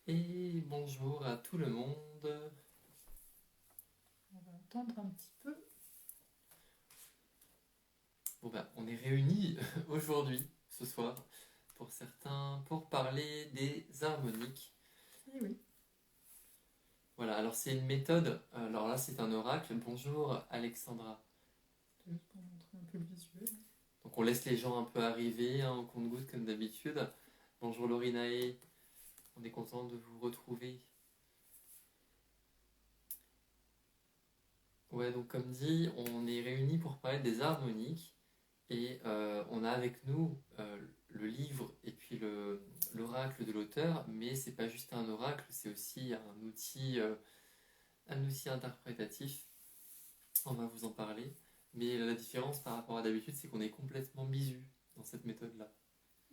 Et bonjour à tout le monde. On va attendre un petit peu. Bon ben, on est réunis aujourd'hui, ce soir, pour certains, pour parler des harmoniques. Et oui, Voilà, alors c'est une méthode, alors là c'est un oracle. Bonjour Alexandra. c'est juste pour montrer un peu le visuel. Donc on laisse les gens un peu arriver, hein, au compte-gouttes comme d'habitude. Bonjour Lorinae, on est content de vous retrouver. Ouais, donc comme dit, on est réunis pour parler des harmoniques. Et on a avec nous le livre et puis l'oracle de l'auteur, mais c'est pas juste un oracle, c'est aussi un outil interprétatif. On va vous en parler. Mais la différence par rapport à d'habitude, c'est qu'on est complètement bisu dans cette méthode-là.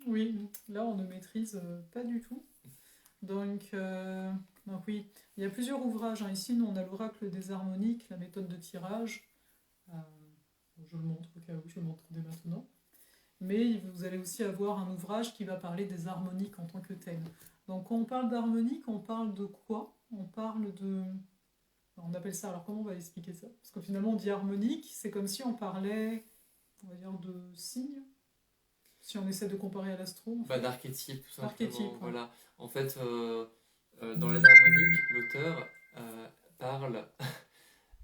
Oui, là on ne maîtrise pas du tout. Donc oui, il y a plusieurs ouvrages, hein. Ici, nous on a l'oracle des harmoniques, la méthode de tirage. Euh, je le montre au cas où, je le montre dès maintenant. Mais vous allez aussi avoir un ouvrage qui va parler des harmoniques en tant que tel. Donc quand on parle d'harmonique, on parle de quoi? On parle de... On appelle ça, alors comment on va expliquer ça? Parce que finalement on dit harmonique, c'est comme si on parlait, on va dire, de signes. Si on essaie de comparer à l'astro, en Bah, fait. d'archétype, tout simplement. Archétype, ouais. Voilà. En fait, dans les harmoniques, l'auteur parle.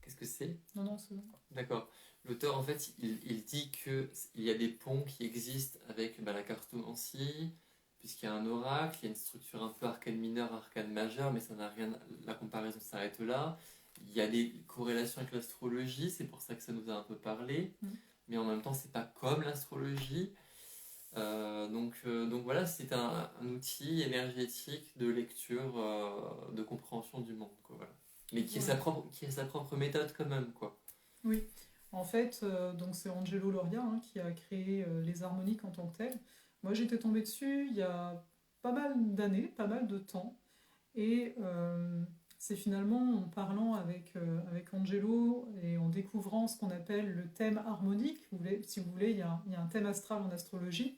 Qu'est-ce que c'est? Non, non, c'est bon. D'accord. L'auteur, en fait, il dit qu'il y a des ponts qui existent avec la cartomancie, puisqu'il y a un oracle, il y a une structure un peu arcane mineur, arcane majeur, mais ça n'a rien. La comparaison s'arrête là. Il y a des corrélations avec l'astrologie, c'est pour ça que ça nous a un peu parlé, Mm. mais en même temps, c'est pas comme l'astrologie. Donc voilà, c'est un outil énergétique de lecture, de compréhension du monde, quoi, voilà. Mais Voilà. qui a sa propre méthode quand même, quoi. Oui. En fait, donc c'est Angelo Loria, hein, qui a créé les harmoniques en tant que telles. Moi, j'étais tombée dessus il y a pas mal d'années, pas mal de temps. Et c'est finalement en parlant avec Angelo et en découvrant ce qu'on appelle le thème harmonique. Si vous voulez, il y a un thème astral en astrologie.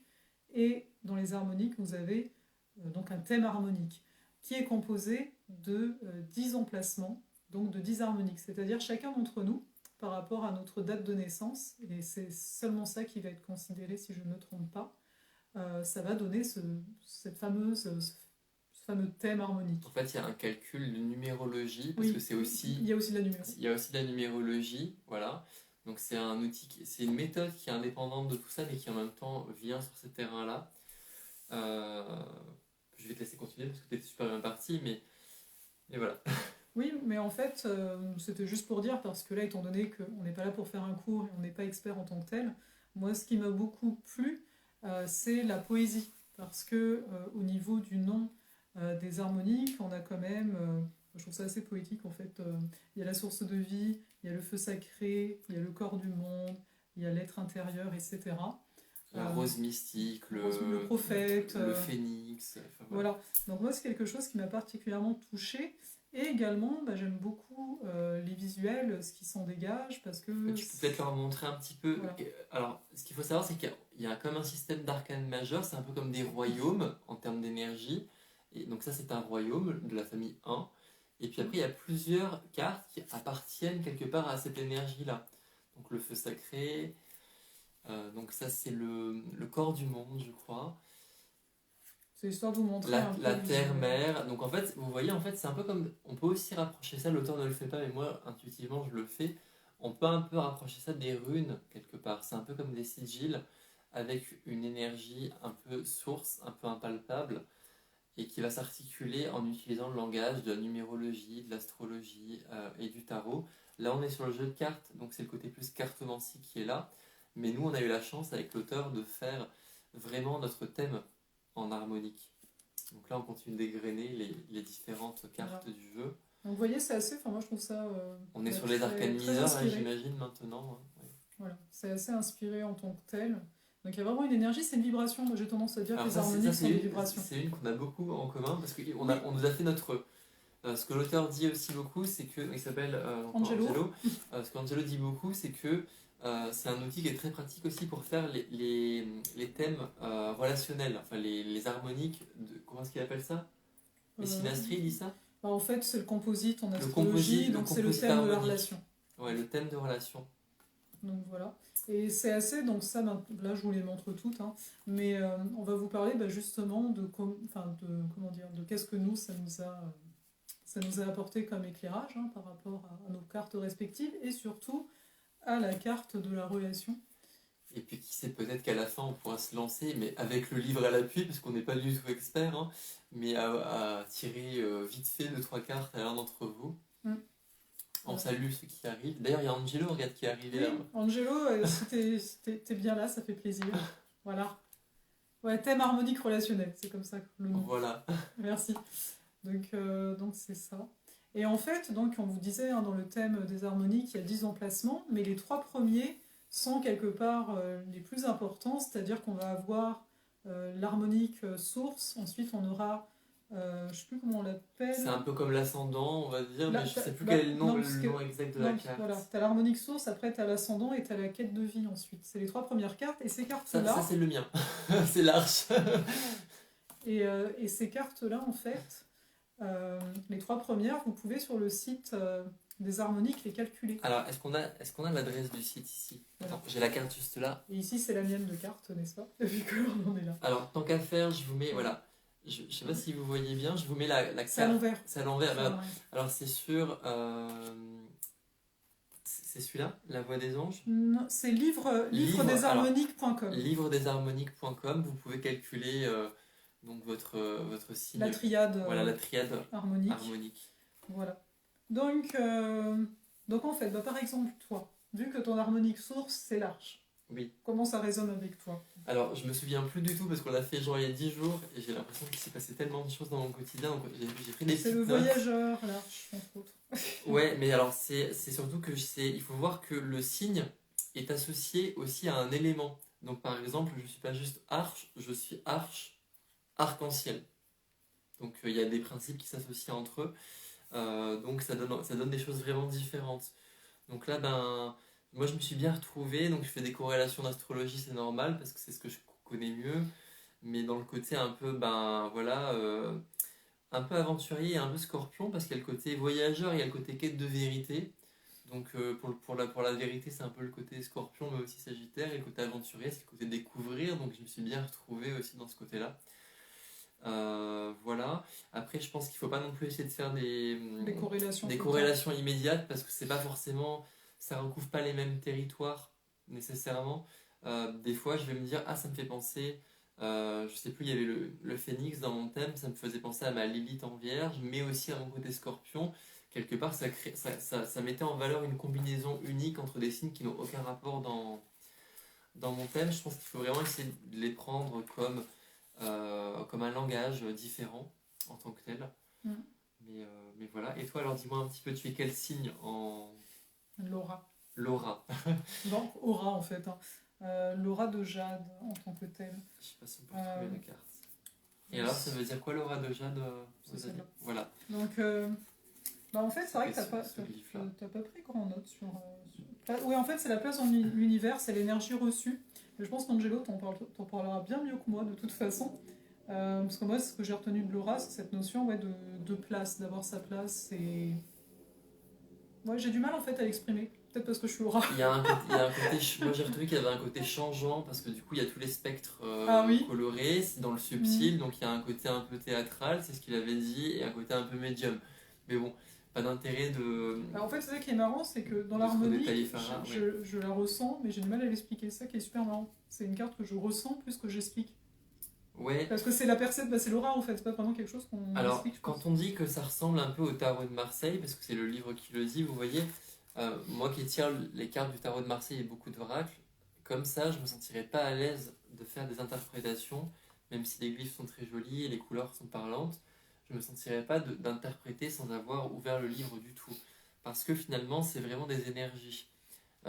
Et dans les harmoniques, vous avez donc un thème harmonique qui est composé de 10 emplacements, donc de 10 harmoniques. C'est-à-dire chacun d'entre nous, par rapport à notre date de naissance, et c'est seulement ça qui va être considéré si je ne me trompe pas, ça va donner ce fameux thème En harmonique. fait, il y a un calcul de numérologie, parce que Oui, c'est aussi, il y a aussi de la numéro. il y a aussi de la numérologie, voilà. Donc c'est un outil, c'est une méthode qui est indépendante de tout ça, mais qui en même temps vient sur ce terrain-là. Euh, je vais te laisser continuer parce que tu es super bien parti, mais voilà. Oui, mais en fait, c'était juste pour dire, parce que là, étant donné qu'on n'est pas là pour faire un cours et on n'est pas expert en tant que tel, moi, ce qui m'a beaucoup plu, c'est la poésie. Parce que au niveau du nom des harmoniques, on a quand même, je trouve ça assez poétique en fait, il y a la source de vie, il y a le feu sacré, il y a le corps du monde, il y a l'être intérieur, etc. La rose mystique, Le prophète, le phénix, enfin voilà. voilà. Donc moi, c'est quelque chose qui m'a particulièrement touchée. Et également, bah, j'aime beaucoup les visuels, ce qui s'en dégage, parce que... Tu peux peut-être leur montrer un petit peu. Voilà. Alors, ce qu'il faut savoir, c'est qu'il y a comme un système d'arcane majeur, c'est un peu comme des royaumes en termes d'énergie. Et donc, ça, c'est un royaume de la famille 1. Et puis après, il y a plusieurs cartes qui appartiennent quelque part à cette énergie-là. Donc, le feu sacré. Donc, ça, c'est le corps du monde, je crois. C'est histoire de vous montrer un peu La le terre, visuel. mer. Donc, en fait, vous voyez, en fait, c'est un peu comme. On peut aussi rapprocher ça, l'auteur ne le fait pas, mais moi, intuitivement, je le fais. On peut un peu rapprocher ça des runes, quelque part. C'est un peu comme des sigils, avec une énergie un peu source, un peu impalpable, et qui va s'articuler en utilisant le langage de la numérologie, de l'astrologie et du tarot. Là, on est sur le jeu de cartes, donc c'est le côté plus cartomancie qui est là. Mais nous, on a eu la chance avec l'auteur de faire vraiment notre thème en harmonique. Donc là, on continue dégrainer les différentes Voilà. cartes du jeu. Donc vous voyez, c'est assez... Enfin, moi, je trouve ça On est sur les très, arcanes très mineurs, là, inspiré. j'imagine, maintenant, hein. Ouais. Voilà. C'est assez inspiré en tant que tel. Donc il y a vraiment une énergie, c'est une vibration. Moi, j'ai tendance à dire que Alors les ça harmoniques sont c'est des vibrations. une qu'on a beaucoup en commun, parce qu'on Oui, on nous a fait notre... ce que l'auteur dit aussi beaucoup, c'est que... Il s'appelle Angelo. Angelo. Ce qu'Angelo dit beaucoup, c'est que c'est un outil qui est très pratique aussi pour faire les thèmes relationnels, enfin les harmoniques, comment est-ce qu'il appelle ça? Et Synastrie dit ça? Bah, en fait, c'est le composite en Le astrologie, composite, le donc c'est le composite thème de la harmonique. relation. Ouais, le thème de relation. Donc voilà. Et c'est assez, donc ça, là je vous les montre toutes, hein, mais on va vous parler justement comment dire, de qu'est-ce que nous, ça nous a apporté comme éclairage hein, par rapport à nos cartes respectives et surtout à la carte de la relation. Et puis qui sait, peut-être qu'à la fin on pourra se lancer, mais avec le livre à l'appui, parce qu'on n'est pas du tout expert, hein, mais à tirer vite fait 2-3 cartes à l'un d'entre vous. Mm. On salue ceux qui arrivent. D'ailleurs, il y a Angelo, regarde, qui est arrivé là. Oui, Angelo, si t'es bien là, ça fait plaisir. Voilà. Ouais, thème harmonique relationnel, c'est comme ça que le nom. Voilà. Merci. Donc c'est ça. Et en fait, donc on vous disait hein, dans le thème des harmoniques, il y a 10 emplacements, mais les 3 premiers sont quelque part les plus importants, c'est-à-dire qu'on va avoir l'harmonique source, ensuite on aura, je ne sais plus comment on l'appelle. C'est un peu comme l'ascendant, on va dire, mais je ne sais plus quel est le nom exact de la carte. Voilà, tu as l'harmonique source, après tu as l'ascendant et tu as la quête de vie ensuite. C'est les 3 premières cartes, et ces cartes-là... Ça c'est le mien, c'est l'arche. Et ces cartes-là, en fait, les 3 premières, vous pouvez sur le site des harmoniques les calculer. Alors, est-ce qu'on a l'adresse du site ici? Voilà. Attends, j'ai la carte juste là. Et ici, c'est la mienne de carte, n'est-ce pas? Vu qu'on en est là. Alors, tant qu'à faire, je vous mets, voilà, je sais pas si vous voyez bien, je vous mets la carte. C'est à l'envers. C'est à l'envers. Alors, c'est sur... c'est celui-là, La Voix des Anges? Non, c'est livredesharmoniques.com. Livredesharmoniques.com, vous pouvez calculer donc votre signe. La triade, voilà, la triade harmonique. Voilà. Donc en fait, par exemple, toi, vu que ton harmonique source, c'est l'arche. Oui. Comment ça résonne avec toi? Alors, je me souviens plus du tout parce qu'on l'a fait genre il y a 10 jours et j'ai l'impression qu'il s'est passé tellement de choses dans mon quotidien. Donc j'ai pris des petites notes. C'est le voyageur, l'arche, entre autres. Ouais, mais alors c'est surtout que il faut voir que le signe est associé aussi à un élément. Donc par exemple, je suis pas juste arche, je suis arc-en-ciel. Donc il y a des principes qui s'associent entre eux. Donc ça donne des choses vraiment différentes. Donc là, moi je me suis bien retrouvé, donc je fais des corrélations d'astrologie, c'est normal, parce que c'est ce que je connais mieux, mais dans le côté un peu, un peu aventurier et un peu scorpion, parce qu'il y a le côté voyageur, il y a le côté quête de vérité. Donc pour la vérité, c'est un peu le côté scorpion, mais aussi sagittaire, et le côté aventurier, c'est le côté découvrir, donc je me suis bien retrouvé aussi dans ce côté-là. Voilà. Après, je pense qu'il ne faut pas non plus essayer de faire des corrélations immédiates parce que c'est pas forcément, ça recouvre pas les mêmes territoires nécessairement. Des fois, je vais me dire, ça me fait penser, je sais plus, il y avait le phénix dans mon thème, ça me faisait penser à ma Lilith en Vierge, mais aussi à mon côté Scorpion. Quelque part, ça mettait en valeur une combinaison unique entre des signes qui n'ont aucun rapport dans mon thème. Je pense qu'il faut vraiment essayer de les prendre comme un langage différent en tant que tel. Mm. Mais voilà. Et toi, alors dis-moi un petit peu, tu es quel signe en... Laura. Donc, aura en fait. L'aura de Jade en tant que telle. Je sais pas si on peut trouver la carte. Et alors, ça veut dire quoi l'aura de Jade? Voilà. Donc, en fait, c'est vrai que t'as pas pris grand note sur... Oui, en fait, c'est la place dans l'univers, c'est l'énergie reçue. Je pense qu'Angelo t'en parlera bien mieux que moi, de toute façon. Parce que moi, ce que j'ai retenu de Laura, c'est cette notion de place, d'avoir sa place. Et... Ouais, j'ai du mal, en fait, à l'exprimer. Peut-être parce que je suis Laura. Il y a un côté, moi, j'ai retenu qu'il y avait un côté changeant, parce que du coup, il y a tous les spectres colorés, c'est dans le subtil, donc il y a un côté un peu théâtral, c'est ce qu'il avait dit, et un côté un peu médium. Mais bon, pas d'intérêt de... Alors en fait, c'est ça qui est marrant, c'est que dans l'harmonie, je la ressens, mais j'ai du mal à l'expliquer. C'est ça qui est super marrant. C'est une carte que je ressens plus que j'explique. Ouais. Parce que c'est la personne, c'est l'aura en fait, c'est pas vraiment quelque chose qu'on explique. Alors, quand on dit que ça ressemble un peu au tarot de Marseille, parce que c'est le livre qui le dit, vous voyez, moi qui tire les cartes du tarot de Marseille et beaucoup d'oracles, comme ça, je me sentirais pas à l'aise de faire des interprétations, même si les glyphes sont très jolis et les couleurs sont parlantes. Je me sentirais pas d'interpréter sans avoir ouvert le livre du tout. Parce que finalement, c'est vraiment des énergies.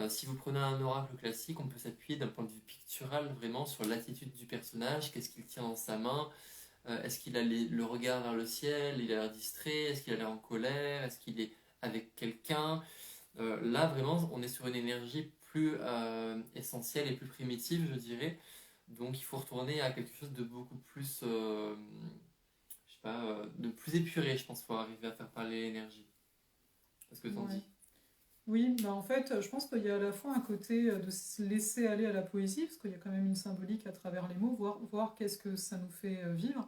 Si vous prenez un oracle classique, on peut s'appuyer d'un point de vue pictural vraiment sur l'attitude du personnage, qu'est-ce qu'il tient dans sa main, est-ce qu'il a le regard vers le ciel, il a l'air distrait, est-ce qu'il a l'air en colère, est-ce qu'il est avec quelqu'un. Là, vraiment, on est sur une énergie plus essentielle et plus primitive, je dirais. Donc, il faut retourner à quelque chose de beaucoup plus... je sais pas, de plus épuré, je pense, pour arriver à faire parler l'énergie. Parce que t'en Ouais. dis. Oui, bah en fait, je pense qu'il y a à la fois un côté de se laisser aller à la poésie, parce qu'il y a quand même une symbolique à travers les mots, voir qu'est-ce que ça nous fait vivre.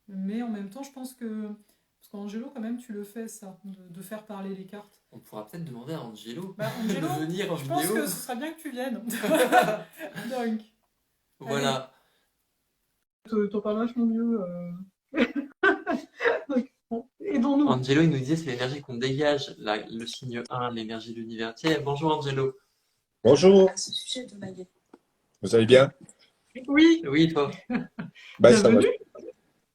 Mais en même temps, je pense que, parce qu'Angelo, quand même, tu le fais, ça, de faire parler les cartes. On pourra peut-être demander à Angelo Bah, de Angelo, venir en je pense vidéo. que ce serait bien que tu viennes. Donc, allez, Voilà. t'en parles vachement mieux. Donc, bon, aidons-nous. Angelo, il nous disait c'est l'énergie qu'on dégage, le signe 1, l'énergie de l'univers. Tiens, bonjour Angelo. Bonjour, vous allez bien? Oui, Oui, toi. Bah ça va. bienvenue.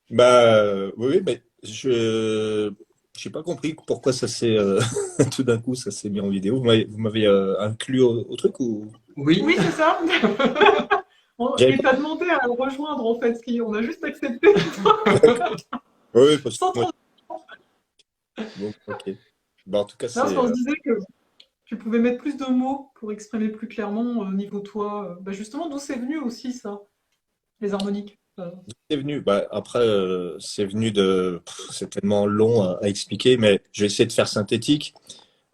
Oui, oui, mais je j'ai pas compris pourquoi ça s'est tout d'un coup ça s'est mis en vidéo. Vous m'avez inclus au truc ou? Oui. Oui, c'est ça. J'avais Et pas. t'as demandé à le rejoindre, en fait, on a juste accepté. Oui, oui, parce que Sans moi. trop. Bon, ok. Bah, en tout cas, Non, parce c'est. qu'on se disait que tu pouvais mettre plus de mots pour exprimer plus clairement au niveau toi. Bah justement, d'où c'est venu aussi ça, les harmoniques. C'est venu. Bah, après, c'est venu de. C'est tellement long à expliquer, mais je vais essayer de faire synthétique.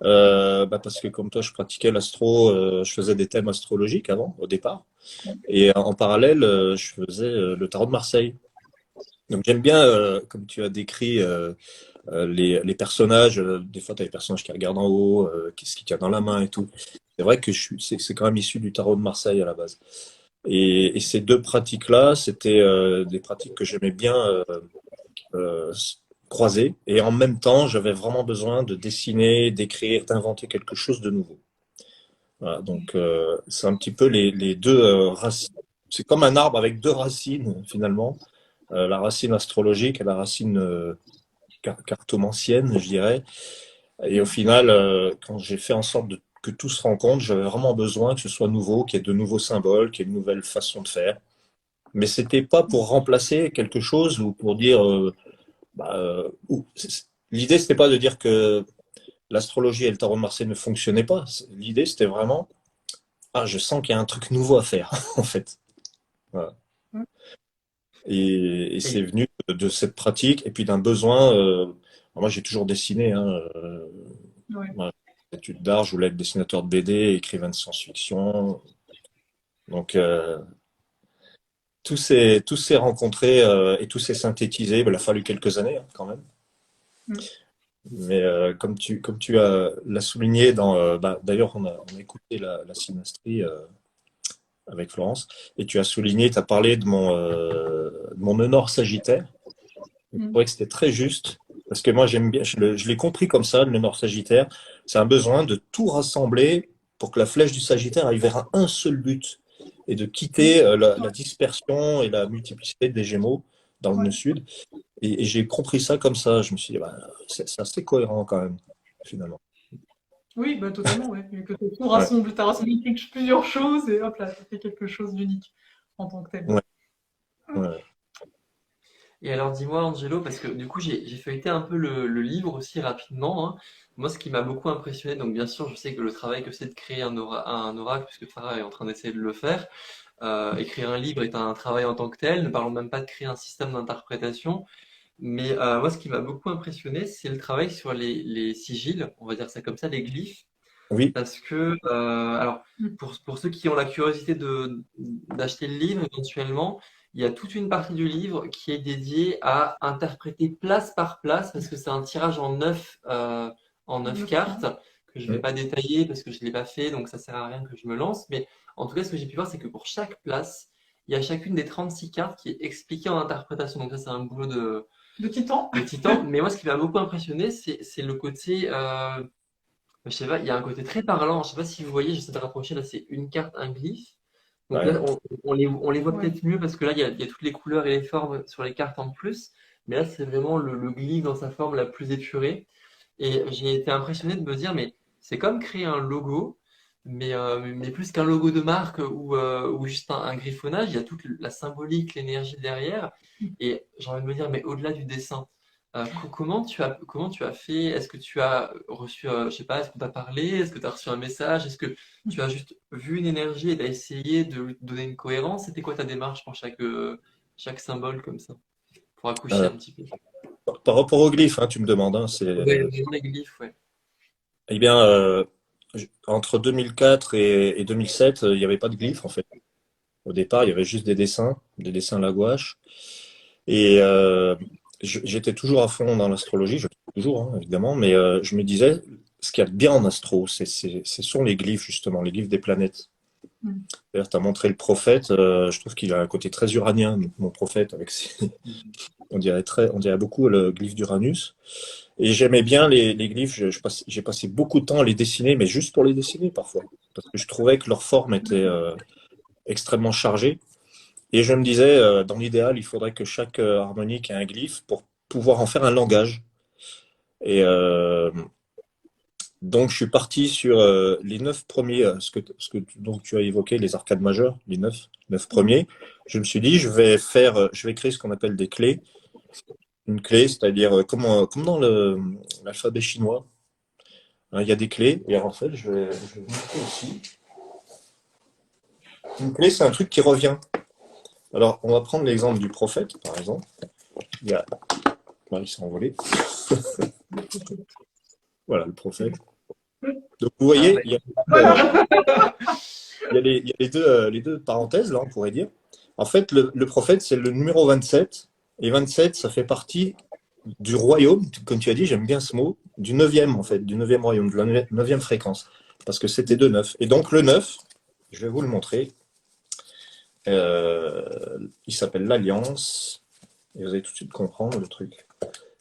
Bah, parce que comme toi, je pratiquais l'astro, je faisais des thèmes astrologiques avant, au départ. Et en parallèle, je faisais le tarot de Marseille. Donc j'aime bien, comme tu as décrit, les personnages. Des fois, tu as les personnages qui regardent en haut, qu'est-ce qu'il y a dans la main et tout. C'est vrai que c'est quand même issu du tarot de Marseille à la base. Et ces deux pratiques-là, c'était des pratiques que j'aimais bien euh, croiser. Et en même temps, j'avais vraiment besoin de dessiner, d'écrire, d'inventer quelque chose de nouveau. Voilà, donc c'est un petit peu les deux racines. C'est comme un arbre avec deux racines finalement. La racine astrologique et la racine cartomancienne, je dirais. Et au final, quand j'ai fait en sorte que tout se rencontre, j'avais vraiment besoin que ce soit nouveau, qu'il y ait de nouveaux symboles, qu'il y ait une nouvelle façon de faire. Mais c'était pas pour remplacer quelque chose ou pour dire. L'idée, c'était pas de dire que l'astrologie et le tarot de Marseille ne fonctionnaient pas. L'idée, c'était vraiment, ah, je sens qu'il y a un truc nouveau à faire, en fait. Voilà. Et c'est Et venu de cette pratique et puis d'un besoin. Moi, j'ai toujours dessiné, hein, Ouais. voilà, études d'art, je voulais être dessinateur de BD, écrivain de science-fiction. Donc, tout s'est rencontré et tout s'est synthétisé. Ben, il a fallu quelques années, hein, quand même. Mm. Mais comme tu l'as souligné d'ailleurs, on a écouté la synastrie avec Florence, et tu as souligné, tu as parlé de mon nœud nord Sagittaire. Je Mm. trouvais que c'était très juste, parce que moi j'aime bien, je l'ai compris comme ça, le nœud nord Sagittaire, c'est un besoin de tout rassembler pour que la flèche du Sagittaire aille vers un seul but, et de quitter la dispersion et la multiplicité des Gémeaux dans le nœud Ouais. sud. Et j'ai compris ça comme ça. Je me suis dit, bah, c'est assez cohérent quand même, finalement. Oui, bah totalement, ouais. Vu que Ouais, t'as rassemblé plusieurs choses et hop là, ça fait quelque chose d'unique en tant que tel. ouais, ouais. Et alors dis-moi Angelo, parce que du coup j'ai feuilleté un peu le livre aussi rapidement, hein. Moi ce qui m'a beaucoup impressionné, donc bien sûr je sais que le travail que c'est de créer un oracle, puisque Farah est en train d'essayer de le faire, écrire un livre est un travail en tant que tel, ne parlons même pas de créer un système d'interprétation, mais moi ce qui m'a beaucoup impressionné c'est le travail sur les sigils, on va dire ça comme ça, les glyphes, Oui, parce que, alors, Mm. pour ceux qui ont la curiosité d'acheter le livre, éventuellement, il y a toute une partie du livre qui est dédiée à interpréter place par place, parce que c'est un tirage en neuf 9 cartes, points. que je ne vais mm, pas détailler parce que je ne l'ai pas fait, donc ça sert à rien que je me lance. Mais en tout cas, ce que j'ai pu voir, c'est que pour chaque place, il y a chacune des 36 cartes qui est expliquée en interprétation. Donc ça, c'est un boulot De Titan. de titan. Mais moi, ce qui m'a beaucoup impressionné, c'est le côté je sais pas, il y a un côté très parlant. Je sais pas si vous voyez, j'essaie de rapprocher. Là, c'est une carte, un glyphe. Donc là, ouais. on les voit Ouais. peut-être mieux parce que là, il y a toutes les couleurs et les formes sur les cartes en plus. Mais là, c'est vraiment le glyphe dans sa forme la plus épurée. Et j'ai été impressionné de me dire, mais c'est comme créer un logo, mais plus qu'un logo de marque ou juste un griffonnage. Il y a toute la symbolique, l'énergie derrière. Et j'ai envie de me dire, mais au-delà du dessin. Comment tu as fait? Est-ce que tu as reçu, je sais pas, est-ce qu'on t'a parlé? Est-ce que tu as reçu un message? Est-ce que tu as juste vu une énergie et tu as essayé de lui donner une cohérence? C'était quoi ta démarche pour chaque symbole comme ça? pour accoucher Euh, un petit peu. Par rapport aux glyphes, hein, tu me demandes, hein, Ouais, vraiment les glyphes, ouais. eh bien, entre 2004 et 2007, il n'y avait pas de glyphes en fait. Au départ, il y avait juste des dessins à la gouache. Et j'étais toujours à fond dans l'astrologie, je le suis toujours, hein, évidemment, mais je me disais, ce qu'il y a de bien en astro, ce sont les glyphes, justement, les glyphes des planètes. Mm. D'ailleurs, tu as montré le prophète, je trouve qu'il a un côté très uranien, mon prophète, avec Mhm. on dirait beaucoup le glyphe d'Uranus. Et j'aimais bien les glyphes, j'ai passé beaucoup de temps à les dessiner, mais juste pour les dessiner parfois, parce que je trouvais que leur forme était extrêmement chargée. Et je me disais, dans l'idéal, il faudrait que chaque harmonique ait un glyphe pour pouvoir en faire un langage. Et donc, je suis parti sur les 9 premiers, donc tu as évoqué, les arcades majeures, les neuf Mm. premiers. Je me suis dit, je vais créer ce qu'on appelle des clés. Une clé, c'est-à-dire comme dans l'alphabet chinois, hein, il y a des clés. Et en fait, je vais vous montrer ici. Une clé, c'est un truc qui revient. Alors, on va prendre l'exemple du prophète, par exemple. Il y a, il s'est envolé. Voilà, le prophète. Donc, vous Ah voyez, ouais. Voilà. il y a les deux parenthèses, là, on pourrait dire. En fait, le prophète, c'est le numéro 27. Et 27, ça fait partie du royaume, comme tu as dit, j'aime bien ce mot, du neuvième, en fait, du neuvième royaume, de la neuvième fréquence. Parce que c'était de 9. Et donc, le 9, je vais vous le montrer. Il s'appelle l'Alliance. Et vous allez tout de suite comprendre le truc.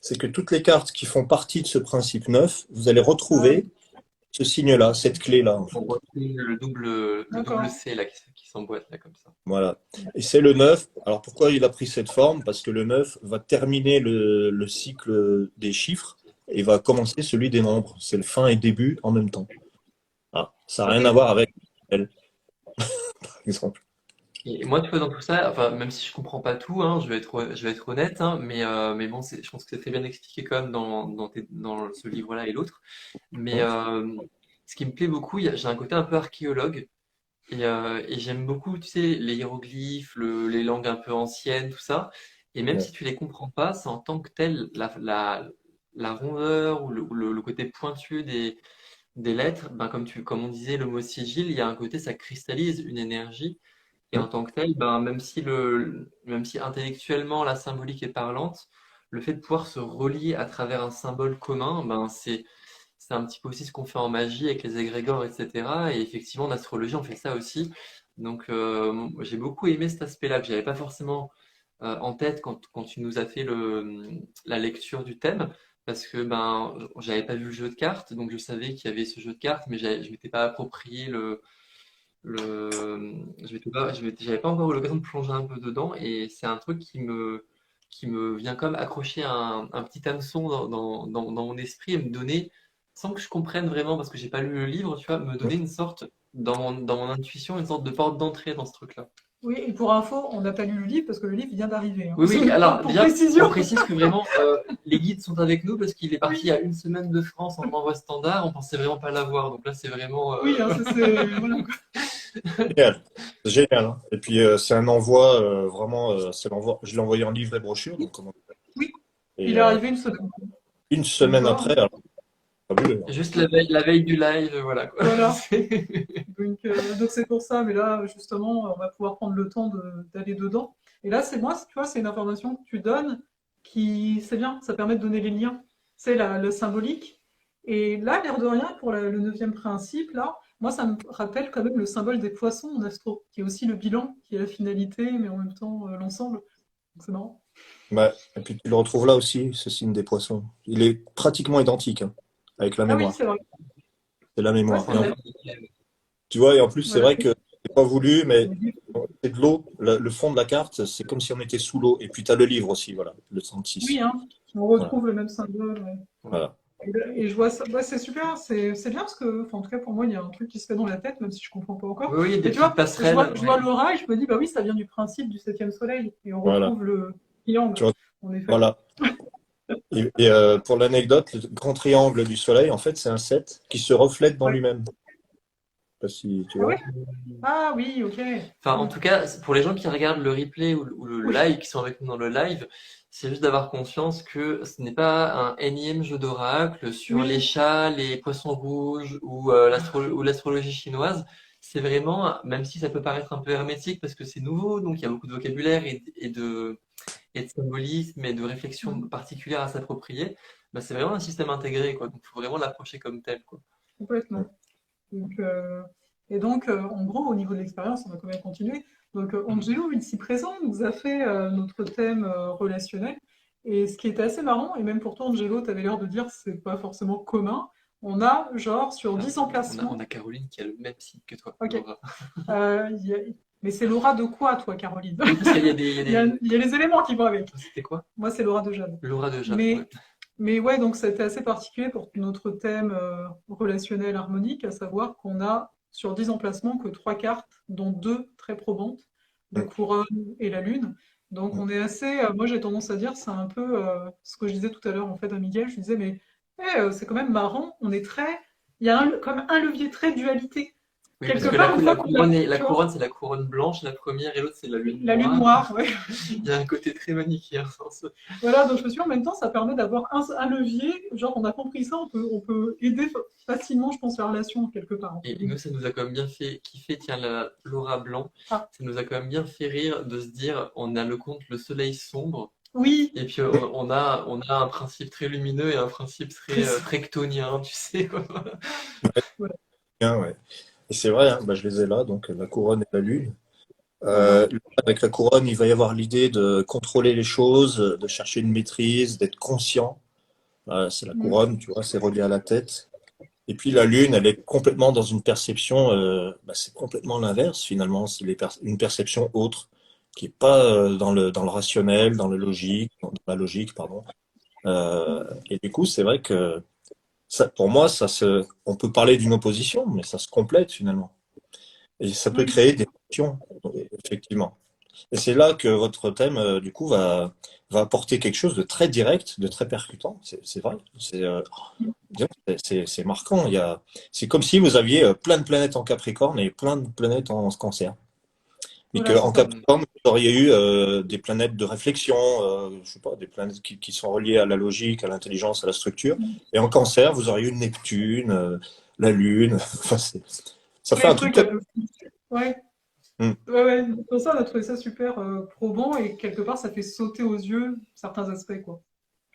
C'est que toutes les cartes qui font partie de ce principe 9, vous allez Ah retrouver oui, ce signe-là, cette clé-là, en On fait. voit le double d'accord. C là qui s'emboîte là comme ça. Voilà. Et c'est le 9. Alors pourquoi il a pris cette forme? Parce que le 9 va terminer le cycle des chiffres et va commencer celui des nombres. C'est le fin et début en même temps. Ah, ça n'a rien à Ok. voir avec elle, par exemple. Et moi, tu vois, dans tout ça, enfin, même si je comprends pas tout, hein, je vais être honnête, hein, mais bon, je pense que c'est très bien expliqué quand même dans ce livre-là et l'autre. Mais Hum, ce qui me plaît beaucoup, j'ai un côté un peu archéologue et j'aime beaucoup, tu sais, les hiéroglyphes, les langues un peu anciennes, tout ça. Et même ouais. si tu les comprends pas, c'est en tant que tel, la rondeur ou le côté pointu des lettres, ben comme on disait, le mot sigil, il y a un côté, ça cristallise une énergie. Et en Hum, tant que tel, ben, même si intellectuellement la symbolique est parlante, le fait de pouvoir se relier à travers un symbole commun, ben, c'est un petit peu aussi ce qu'on fait en magie avec les égrégores, etc. Et effectivement, en astrologie, on fait ça aussi. Donc, j'ai beaucoup aimé cet aspect-là que j'avais pas forcément en tête quand tu nous as fait la lecture du thème, parce que ben, j'avais pas vu le jeu de cartes, donc je savais qu'il y avait ce jeu de cartes, mais je m'étais pas approprié j'avais pas encore eu l'occasion de plonger un peu dedans, et c'est un truc qui me vient comme accrocher un petit hameçon dans mon esprit et me donner, sans que je comprenne vraiment, parce que j'ai pas lu le livre, tu vois, me hum. donner une sorte, dans mon intuition, une sorte de porte d'entrée dans ce truc-là. Oui, et pour info, on n'a pas lu le livre parce que le livre vient d'arriver, hein. Oui, oui, alors Pour déjà, on précision. précise que vraiment, les guides sont avec nous parce qu'il est parti il y Oui, a une semaine de France en envoi standard, on pensait vraiment pas l'avoir, donc là c'est vraiment... oui, hein, voilà, quoi. Génial. C'est génial, hein. Et puis c'est un envoi vraiment, c'est l'envoi. Je l'ai envoyé en livre et brochure, donc Oui, et il est arrivé une semaine. une Comme semaine quoi, après, alors, fabuleux, hein. Juste la veille du live, voilà quoi. voilà. Donc c'est pour ça, mais là, justement, on va pouvoir prendre le temps d'aller dedans. Et là, c'est moi, tu vois, c'est une information que tu donnes c'est bien, ça permet de donner les liens. C'est le symbolique. Et là, l'air de rien, pour le neuvième principe, là, moi, ça me rappelle quand même le symbole des poissons en astro, qui est aussi le bilan, qui est la finalité, mais en même temps l'ensemble. Donc, c'est marrant. Ouais. Et puis tu le retrouves là aussi, ce signe des poissons. Il est pratiquement identique, hein, avec la Ah oui, mémoire. c'est vrai. C'est la Ouais, mémoire. c'est Et vrai. tu vois, et en plus, c'est Voilà. vrai que c'est pas voulu, mais c'est de l'eau. Le fond de la carte, c'est comme si on était sous l'eau. Et puis tu as le livre aussi, voilà, le Oui, 36. hein, on Voilà. retrouve le même symbole. Ouais. Voilà. Et je vois ça, bah, c'est super, c'est bien parce que, enfin, en tout cas pour moi, il y a un truc qui se fait dans la tête, même si je comprends pas encore. Oui, oui, des Et tu petites vois, passerelles, je ouais. vois l'aura et je me dis, bah oui, ça vient du principe du septième soleil. Et on Voilà. retrouve le triangle, Tu vois, en effet. voilà. Et pour l'anecdote, le grand triangle du Soleil, en fait, c'est un 7 qui se reflète dans Ouais, lui-même. sais pas si tu Ah vois. ouais? Ah oui, ok. Enfin, en Mm. tout cas, pour les gens qui regardent le replay ou le Oui, live, qui sont avec nous dans le live, c'est juste d'avoir conscience que ce n'est pas un énième jeu d'oracle sur les oui, chats, les poissons rouges ou l'astrologie chinoise. C'est vraiment, même si ça peut paraître un peu hermétique parce que c'est nouveau, donc il y a beaucoup de vocabulaire et de symbolisme et de réflexion mm, particulière à s'approprier, bah, c'est vraiment un système intégré, quoi. Donc il faut vraiment l'approcher comme tel, quoi. complètement. Donc, et donc, en gros, au niveau de l'expérience, on va quand même continuer. Donc, Mhm. Angelo, ici présent, nous a fait notre thème relationnel. Et ce qui était assez marrant, et même pour toi, Angelo, tu avais l'air de dire que c'est pas forcément commun, on a, genre, sur Ah, 10 on emplacements. a Caroline qui a le même site que toi, Ok. Laura. Il y a- Mais c'est l'aura de quoi, toi, Caroline? Oui, parce qu'il y a des, il y a des... Il y a les éléments qui vont avec. C'était quoi? Moi, c'est l'aura de Jade. L'aura de Jade, ouais. Mais, mais ouais, donc c'était assez particulier pour notre thème relationnel harmonique, à savoir qu'on a sur 10 emplacements que 3 cartes, dont 2 très probantes, la Mm, couronne et la lune. Donc mm. on est assez, moi j'ai tendance à dire, c'est un peu ce que je disais tout à l'heure en fait à Miguel, je lui disais mais c'est quand même marrant, on est très, il y a comme un levier très dualité. Oui, parce Quelque que part, une fois qu'on l'a, la tu vois, couronne, c'est la couronne blanche, la première, et l'autre, c'est la lune la lune noire. noire, ouais. Il y a un côté très manichéen dans ce... Voilà, donc je me suis dit, en même temps, ça permet d'avoir un levier, genre on a compris ça, on peut aider facilement, je pense, la relation quelque part, entre Et nous, guillemets. ça nous a quand même bien fait kiffer, tiens, l'aura blanc, Ah, ça nous a quand même bien fait rire de se dire, on a le compte le soleil sombre, oui, et puis on a un principe très lumineux et un principe c'est très, ça. très chtonien, tu sais. Voilà. Bien, ouais. Et c'est vrai, hein, bah, je les ai là, donc la couronne et la lune. Mhm. Avec la couronne, il va y avoir l'idée de contrôler les choses, de chercher une maîtrise, d'être conscient. C'est la Mhm. couronne, tu vois, c'est relié à la tête. Et puis la lune, elle est complètement dans une perception, bah, c'est complètement l'inverse finalement, c'est une perception autre, qui est pas dans le rationnel, dans la logique, pardon. Et du coup, c'est vrai que ça, pour moi, on peut parler d'une opposition, mais ça se complète finalement. Et ça peut Oui, créer des tensions, effectivement. Et c'est là que votre thème, du coup, va apporter quelque chose de très direct, de très percutant. C'est vrai. C'est marquant. C'est comme si vous aviez plein de planètes en Capricorne et plein de planètes en Cancer. Et voilà, c'est qu'en ça. Mm. Capricorne, vous auriez eu des planètes de réflexion, je sais pas, des planètes qui sont reliées à la logique, à l'intelligence, à la structure. Et en Cancer, vous auriez eu Neptune, la Lune. Enfin, ça Ouais, fait les un truc. trucs un peu. Ouais, Hmm, ouais, ouais. Pour ça, on a trouvé ça super probant et quelque part, ça fait sauter aux yeux certains aspects, quoi.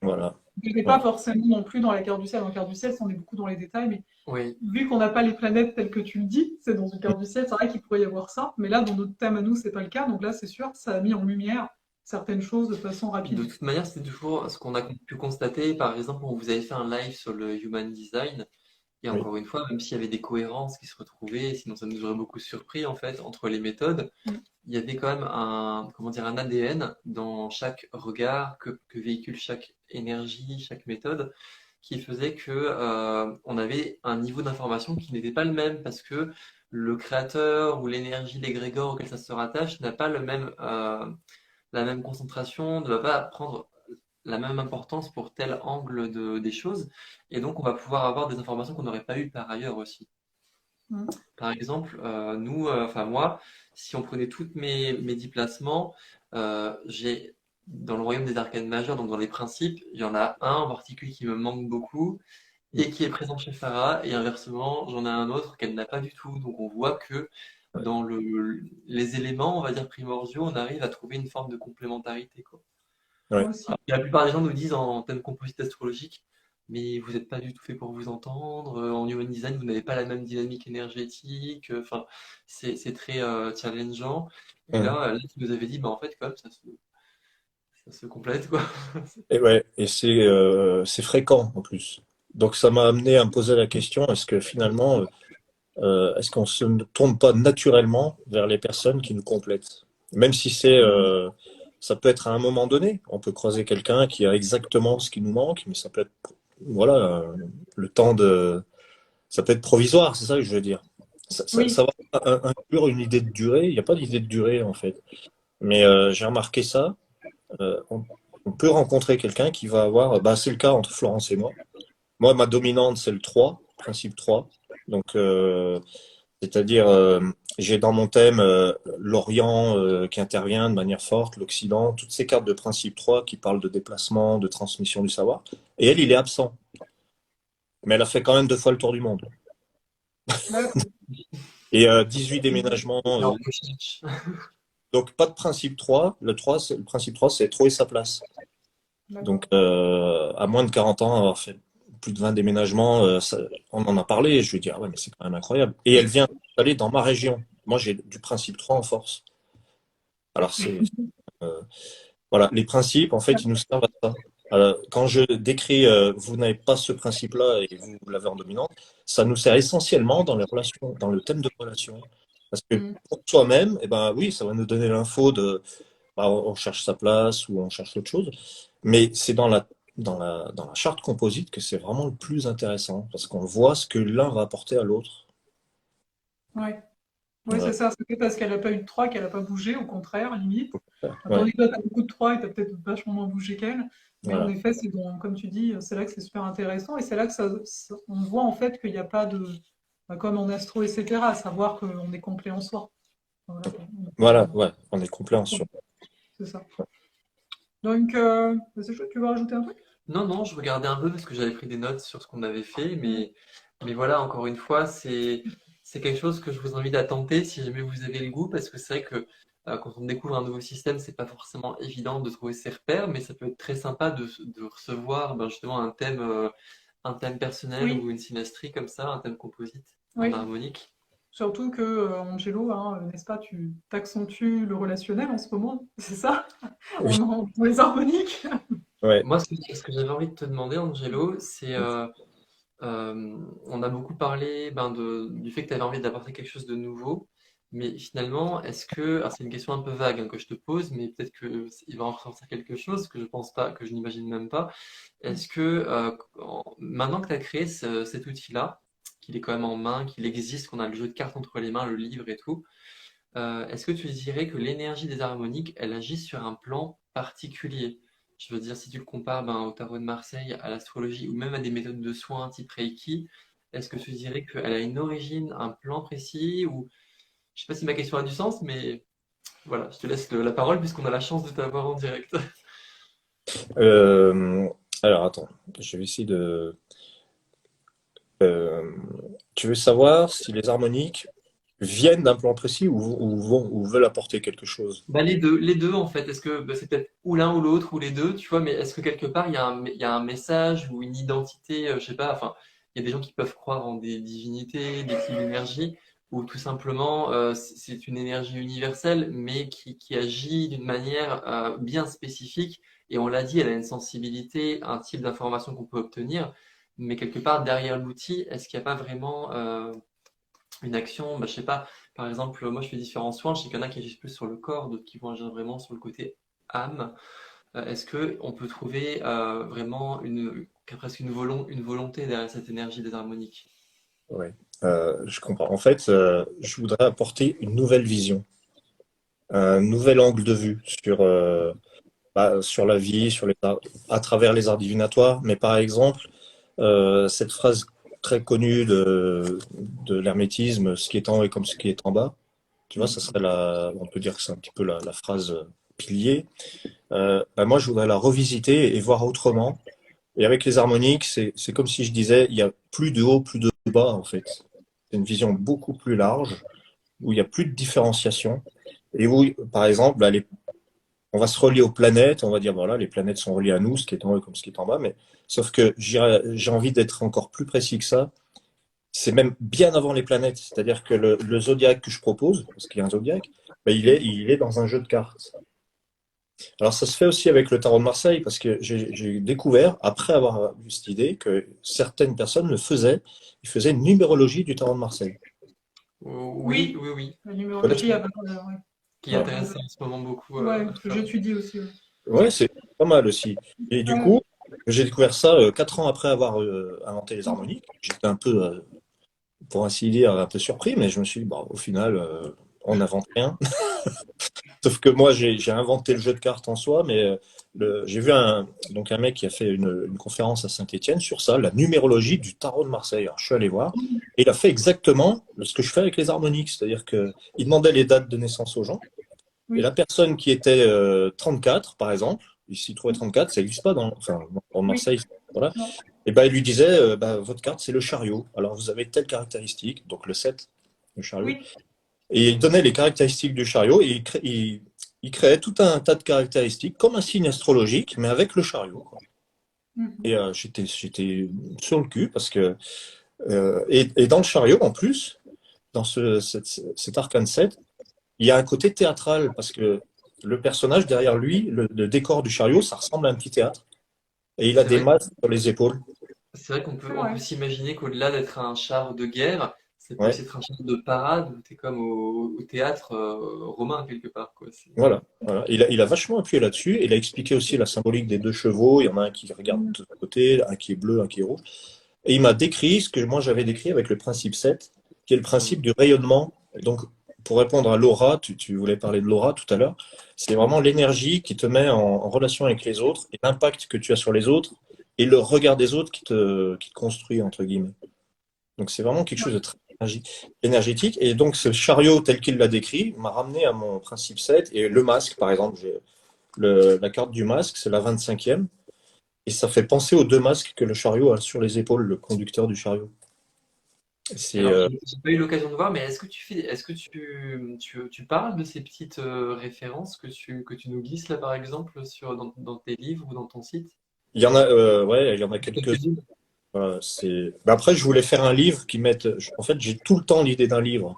voilà. Je n'ai pas Ouais. forcément non plus dans la carte du ciel. Dans la carte du ciel, on est beaucoup dans les détails, mais Oui, vu qu'on n'a pas les planètes telles que tu le dis, c'est dans une carte du ciel, c'est vrai qu'il pourrait y avoir ça, mais là, dans notre thème à nous, c'est pas le cas, donc là, c'est sûr, ça a mis en lumière certaines choses de façon de rapide. toute manière, c'est toujours ce qu'on a pu constater. Par exemple, on vous avait fait un live sur le Human Design. Et Oui. encore une fois, même s'il y avait des cohérences qui se retrouvaient, sinon ça nous aurait beaucoup surpris en fait entre les méthodes, Mm. il y avait quand même un, comment dire, un ADN dans chaque regard que véhicule chaque énergie, chaque méthode, qui faisait que on avait un niveau d'information qui n'était pas le même parce que le créateur ou l'énergie, l'égrégore auquel ça se rattache n'a pas la même concentration, ne va pas prendre la même importance pour tel angle des choses, et donc on va pouvoir avoir des informations qu'on n'aurait pas eues par ailleurs aussi. Mm. Par exemple, nous, enfin moi, si on prenait toutes mes 10 placements, j'ai dans le royaume des arcanes majeures, donc dans les principes, il y en a un en particulier qui me manque beaucoup et qui est présent chez Farah, et inversement, j'en ai un autre qu'elle n'a pas du tout. Donc on voit que Ouais. dans les éléments, on va dire primordiaux, on arrive à trouver une forme de complémentarité, quoi. Ouais. Moi aussi. La plupart des gens nous disent en thème composite astrologique, mais vous n'êtes pas du tout fait pour vous entendre. En human design, vous n'avez pas la même dynamique énergétique. Enfin, c'est très challengeant. Et Mm. là, tu nous avais dit, bah, en fait, comme ça se complète, quoi. Et ouais, et c'est fréquent en plus. Donc ça m'a amené à me poser la question, est-ce que finalement, est-ce qu'on se ne tourne pas naturellement vers les personnes qui nous complètent? Même si ça peut être à un moment donné, on peut croiser quelqu'un qui a exactement ce qui nous manque, mais ça peut être, voilà, le temps ça peut être provisoire, c'est ça que je veux dire. Oui, Ça va inclure une idée de durée, il n'y a pas d'idée de durée en fait. Mais j'ai remarqué ça, on peut rencontrer quelqu'un qui va avoir, bah, c'est le cas entre Florence et moi. Moi, ma dominante, c'est le 3, principe 3. Donc, C'est-à-dire, j'ai dans mon thème l'Orient qui intervient de manière forte, l'Occident, toutes ces cartes de principe 3 qui parlent de déplacement, de transmission du savoir. Et elle, il est absent. Mais elle a fait quand même 2 fois le tour du monde. D'accord. Et 18 déménagements. Et en recherche. Donc, pas de principe 3. Le principe 3, c'est trouver sa place. D'accord. Donc, à moins de 40 ans, avoir fait plus de 20 déménagements, on en a parlé. Je lui ai dit, ah ouais, mais c'est quand même incroyable. Et elle vient aller dans ma région. Moi, j'ai du principe 3 en force. Alors, euh, voilà, les principes, en fait, ils nous servent à ça. Quand je décris, vous n'avez pas ce principe-là et vous l'avez en dominante, ça nous sert essentiellement dans les relations, dans le thème de relation. Parce que Mm. pour soi-même, eh ben, oui, ça va nous donner l'info de, bah, on cherche sa place ou on cherche autre chose. Mais c'est dans la charte composite que c'est vraiment le plus intéressant parce qu'on voit ce que l'un va apporter à l'autre. Ouais. Ouais, c'est Ouais, ça. C'est pas parce qu'elle a pas eu de 3 qu'elle a pas bougé, au contraire, limite. ouais, Tandis que toi, t'as beaucoup de 3 et t'as peut-être vachement moins bougé qu'elle. Mais en voilà. effet, comme tu dis, c'est là que c'est super intéressant. Et c'est là que on voit en fait qu'il n'y a pas de. Bah, comme en astro, etc., à savoir qu'on est complet en soi. Voilà, quoi. Voilà, ouais, on est complet en soi. C'est ça. Donc, c'est chouette, tu veux rajouter un truc? Non, non, je regardais un peu parce que j'avais pris des notes sur ce qu'on avait fait, mais voilà, encore une fois, c'est quelque chose que je vous invite à tenter si jamais vous avez le goût, parce que c'est vrai que quand on découvre un nouveau système, c'est pas forcément évident de trouver ses repères, mais ça peut être très sympa de recevoir ben, justement un thème personnel Oui, ou une synastrie comme ça, un thème composite en oui. harmonique. Surtout que, Angelo, hein, n'est-ce pas, tu t'accentues le relationnel en ce moment, c'est ça? Oui, Dans les harmoniques. ouais, Moi, ce que j'avais envie de te demander, Angelo, c'est on a beaucoup parlé ben, du fait que tu avais envie d'apporter quelque chose de nouveau, mais finalement, est-ce que, alors c'est une question un peu vague hein, que je te pose, mais peut-être qu'il va en ressortir quelque chose que je pense pas, que je n'imagine même pas. Est-ce que maintenant que tu as créé cet outil-là, qu'il est quand même en main, qu'il existe, qu'on a le jeu de cartes entre les mains, le livre et tout, est-ce que tu dirais que l'énergie des harmoniques, elle agit sur un plan particulier? Je veux dire, si tu le compares ben, au tarot de Marseille, à l'astrologie ou même à des méthodes de soins type Reiki, est-ce que tu dirais qu'elle a une origine, un plan précis ou je sais pas si ma question a du sens, mais voilà, je te laisse la parole puisqu'on a la chance de t'avoir en direct. Euh, alors, attends, je vais essayer de. euh, Tu veux savoir si les harmoniques viennent d'un plan précis ou veulent apporter quelque chose? Bah, les deux en fait. Est-ce que bah, c'est peut-être ou l'un ou l'autre ou les deux, tu vois, mais est-ce que quelque part il y a un message ou une identité, je sais pas, enfin, il y a des gens qui peuvent croire en des divinités, des types d'énergie, ou tout simplement c'est une énergie universelle, mais qui agit d'une manière bien spécifique, et on l'a dit, elle a une sensibilité, un type d'information qu'on peut obtenir, mais quelque part derrière l'outil, est-ce qu'il n'y a pas vraiment une action, bah, je sais pas, par exemple, moi je fais différents soins, je sais qu'il y en a qui agissent plus sur le corps, d'autres qui vont agir vraiment sur le côté âme. Est-ce que on peut trouver vraiment presque une volonté derrière cette énergie des harmoniques? Ouais, je comprends. En fait, je voudrais apporter une nouvelle vision, un nouvel angle de vue sur la vie, à travers les arts divinatoires. Mais par exemple, cette phrase très connue de l'hermétisme, ce qui est en haut est comme ce qui est en bas, tu vois, ça serait on peut dire que c'est un petit peu la phrase pilier. Bah, moi, je voudrais la revisiter et voir autrement. Et avec les harmoniques, c'est comme si je disais, il y a plus de haut, plus de bas, en fait. C'est une vision beaucoup plus large, où il n'y a plus de différenciation. Et où, par exemple, bah, on va se relier aux planètes, on va dire, voilà, les planètes sont reliées à nous, ce qui est en haut comme ce qui est en bas, mais sauf que j'ai envie d'être encore plus précis que ça. C'est même bien avant les planètes. C'est-à-dire que le zodiaque que je propose, parce qu'il y a un zodiaque, bah, il est dans un jeu de cartes. Alors ça se fait aussi avec le tarot de Marseille, parce que j'ai découvert, après avoir eu cette idée, que certaines personnes le faisaient. Ils faisaient une numérologie du tarot de Marseille. Oui, Oui, oui, oui. la Tu connais numérologie, ça? ouais. Qui Ouais, intéresse en ce moment beaucoup Ouais, que Fab. j'étudie aussi. Ouais. ouais, c'est pas mal aussi. Et du Ouais. coup, j'ai découvert ça 4 ans après avoir inventé les harmoniques. J'étais un peu, pour ainsi dire, un peu surpris, mais je me suis dit, bon, au final, on n'invente rien. Sauf que moi, j'ai inventé le jeu de cartes en soi, mais j'ai vu donc un mec qui a fait une conférence à Saint-Étienne sur ça, la numérologie du tarot de Marseille. Alors, je suis allé voir, et il a fait exactement ce que je fais avec les harmoniques, c'est-à-dire qu'il demandait les dates de naissance aux gens, et Oui, la personne qui était 34, par exemple, il s'y trouvait 34, ça n'existe pas enfin, dans oui, Marseille, voilà, non, et ben, il lui disait, votre carte, c'est le chariot. Alors, vous avez telle caractéristique, donc le 7, le chariot. oui, Et il donnait les caractéristiques du chariot et il créait tout un tas de caractéristiques, comme un signe astrologique, mais avec le chariot, quoi. mhm, Et j'étais sur le cul parce que. Et dans le chariot, en plus, dans cet arcane 7, il y a un côté théâtral parce que le personnage derrière lui, le décor du chariot, ça ressemble à un petit théâtre. Et il a C'est des vrai, masques sur les épaules. c'est vrai c'est on peut vrai. s'imaginer qu'au-delà d'être un char de guerre, ça peut Ouais, aussi être un char de parade où tu es comme au théâtre romain quelque part, quoi. voilà. Voilà. Il a vachement appuyé là-dessus. Il a expliqué aussi la symbolique des deux chevaux. Il y en a un qui regarde Mhm, de l'autre côté, un qui est bleu, un qui est rouge. Et il m'a décrit ce que moi j'avais décrit avec le principe 7, qui est le Mm. principe du rayonnement. Et donc, pour répondre à l'aura, tu voulais parler de l'aura tout à l'heure, c'est vraiment l'énergie qui te met en relation avec les autres et l'impact que tu as sur les autres et le regard des autres qui te construit, entre guillemets. Donc, c'est vraiment quelque chose de très énergétique. Et donc, ce chariot tel qu'il l'a décrit m'a ramené à mon principe 7. Et le masque, par exemple, j'ai la carte du masque, c'est la 25e. Et ça fait penser aux deux masques que le chariot a sur les épaules, le conducteur du chariot. C'est Alors, j'ai pas eu l'occasion de voir, mais est-ce que tu parles de ces petites références que tu nous glisses là, par exemple, dans tes livres ou dans ton site? il y en a ouais, il y en a quelques. Quelques-unes. Après, je voulais faire un livre qui mette. En fait, j'ai tout le temps l'idée d'un livre.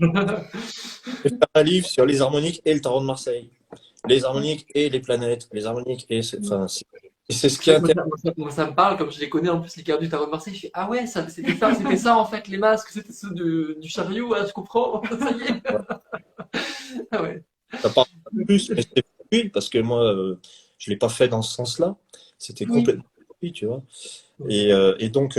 Je vais faire un livre sur les harmoniques et le tarot de Marseille, les ouais, harmoniques et les planètes, les harmoniques et oui, c'est ce qui C'est est vrai que intéressant. moi, ça me parle, comme je les connais en plus, les cartes du tarot de Marseille, je fais ah ouais, c'était ça en fait, les masques, c'était ceux du chariot, ah, je comprends, ça y est. Ah ouais. Ça parle plus, mais c'est oui, parce que moi, je l'ai pas fait dans ce sens-là. C'était oui, complètement oui, tu vois. Et donc,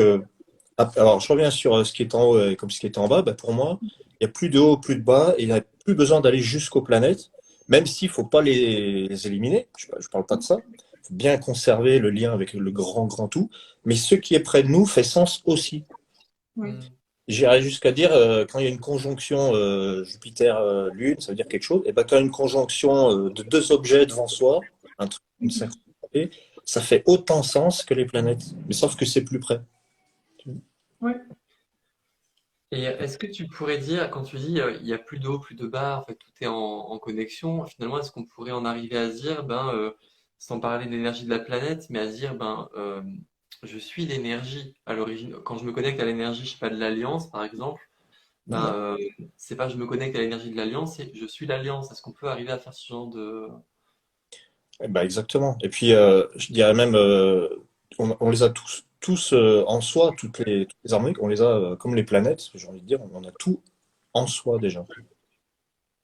alors, je reviens sur ce qui est en haut comme ce qui est en bas. Bah, pour moi, il n'y a plus de haut, plus de bas, et il n'y a plus besoin d'aller jusqu'aux planètes, même s'il ne faut pas les éliminer. Je ne parle pas de ça. Il faut bien conserver le lien avec le grand, grand tout. Mais ce qui est près de nous fait sens aussi. oui, Mm. J'irais jusqu'à dire, quand il y a une conjonction Jupiter-Lune, ça veut dire quelque chose. Et ben, quand il y a une conjonction de deux objets devant soi, un truc d'une mhm, certaine portée, ça fait autant sens que les planètes. Mais sauf que c'est plus près. oui. Et est-ce que tu pourrais dire, quand tu dis il y a plus de haut, plus de bas, en fait tout est en connexion, finalement est-ce qu'on pourrait en arriver à se dire, sans parler de l'énergie de la planète, mais à se dire, je suis l'énergie à l'origine. Quand je me connecte à l'énergie, je sais pas, de l'Alliance par exemple, ben, Ouais. euh, c'est pas je me connecte à l'énergie de l'Alliance, c'est je suis l'Alliance. Est-ce qu'on peut arriver à faire ce genre de... Eh ben, exactement. Et puis, je dirais même, on les a tous en soi, toutes les harmoniques, on les a comme les planètes, j'ai envie de dire, on en a tout en soi déjà.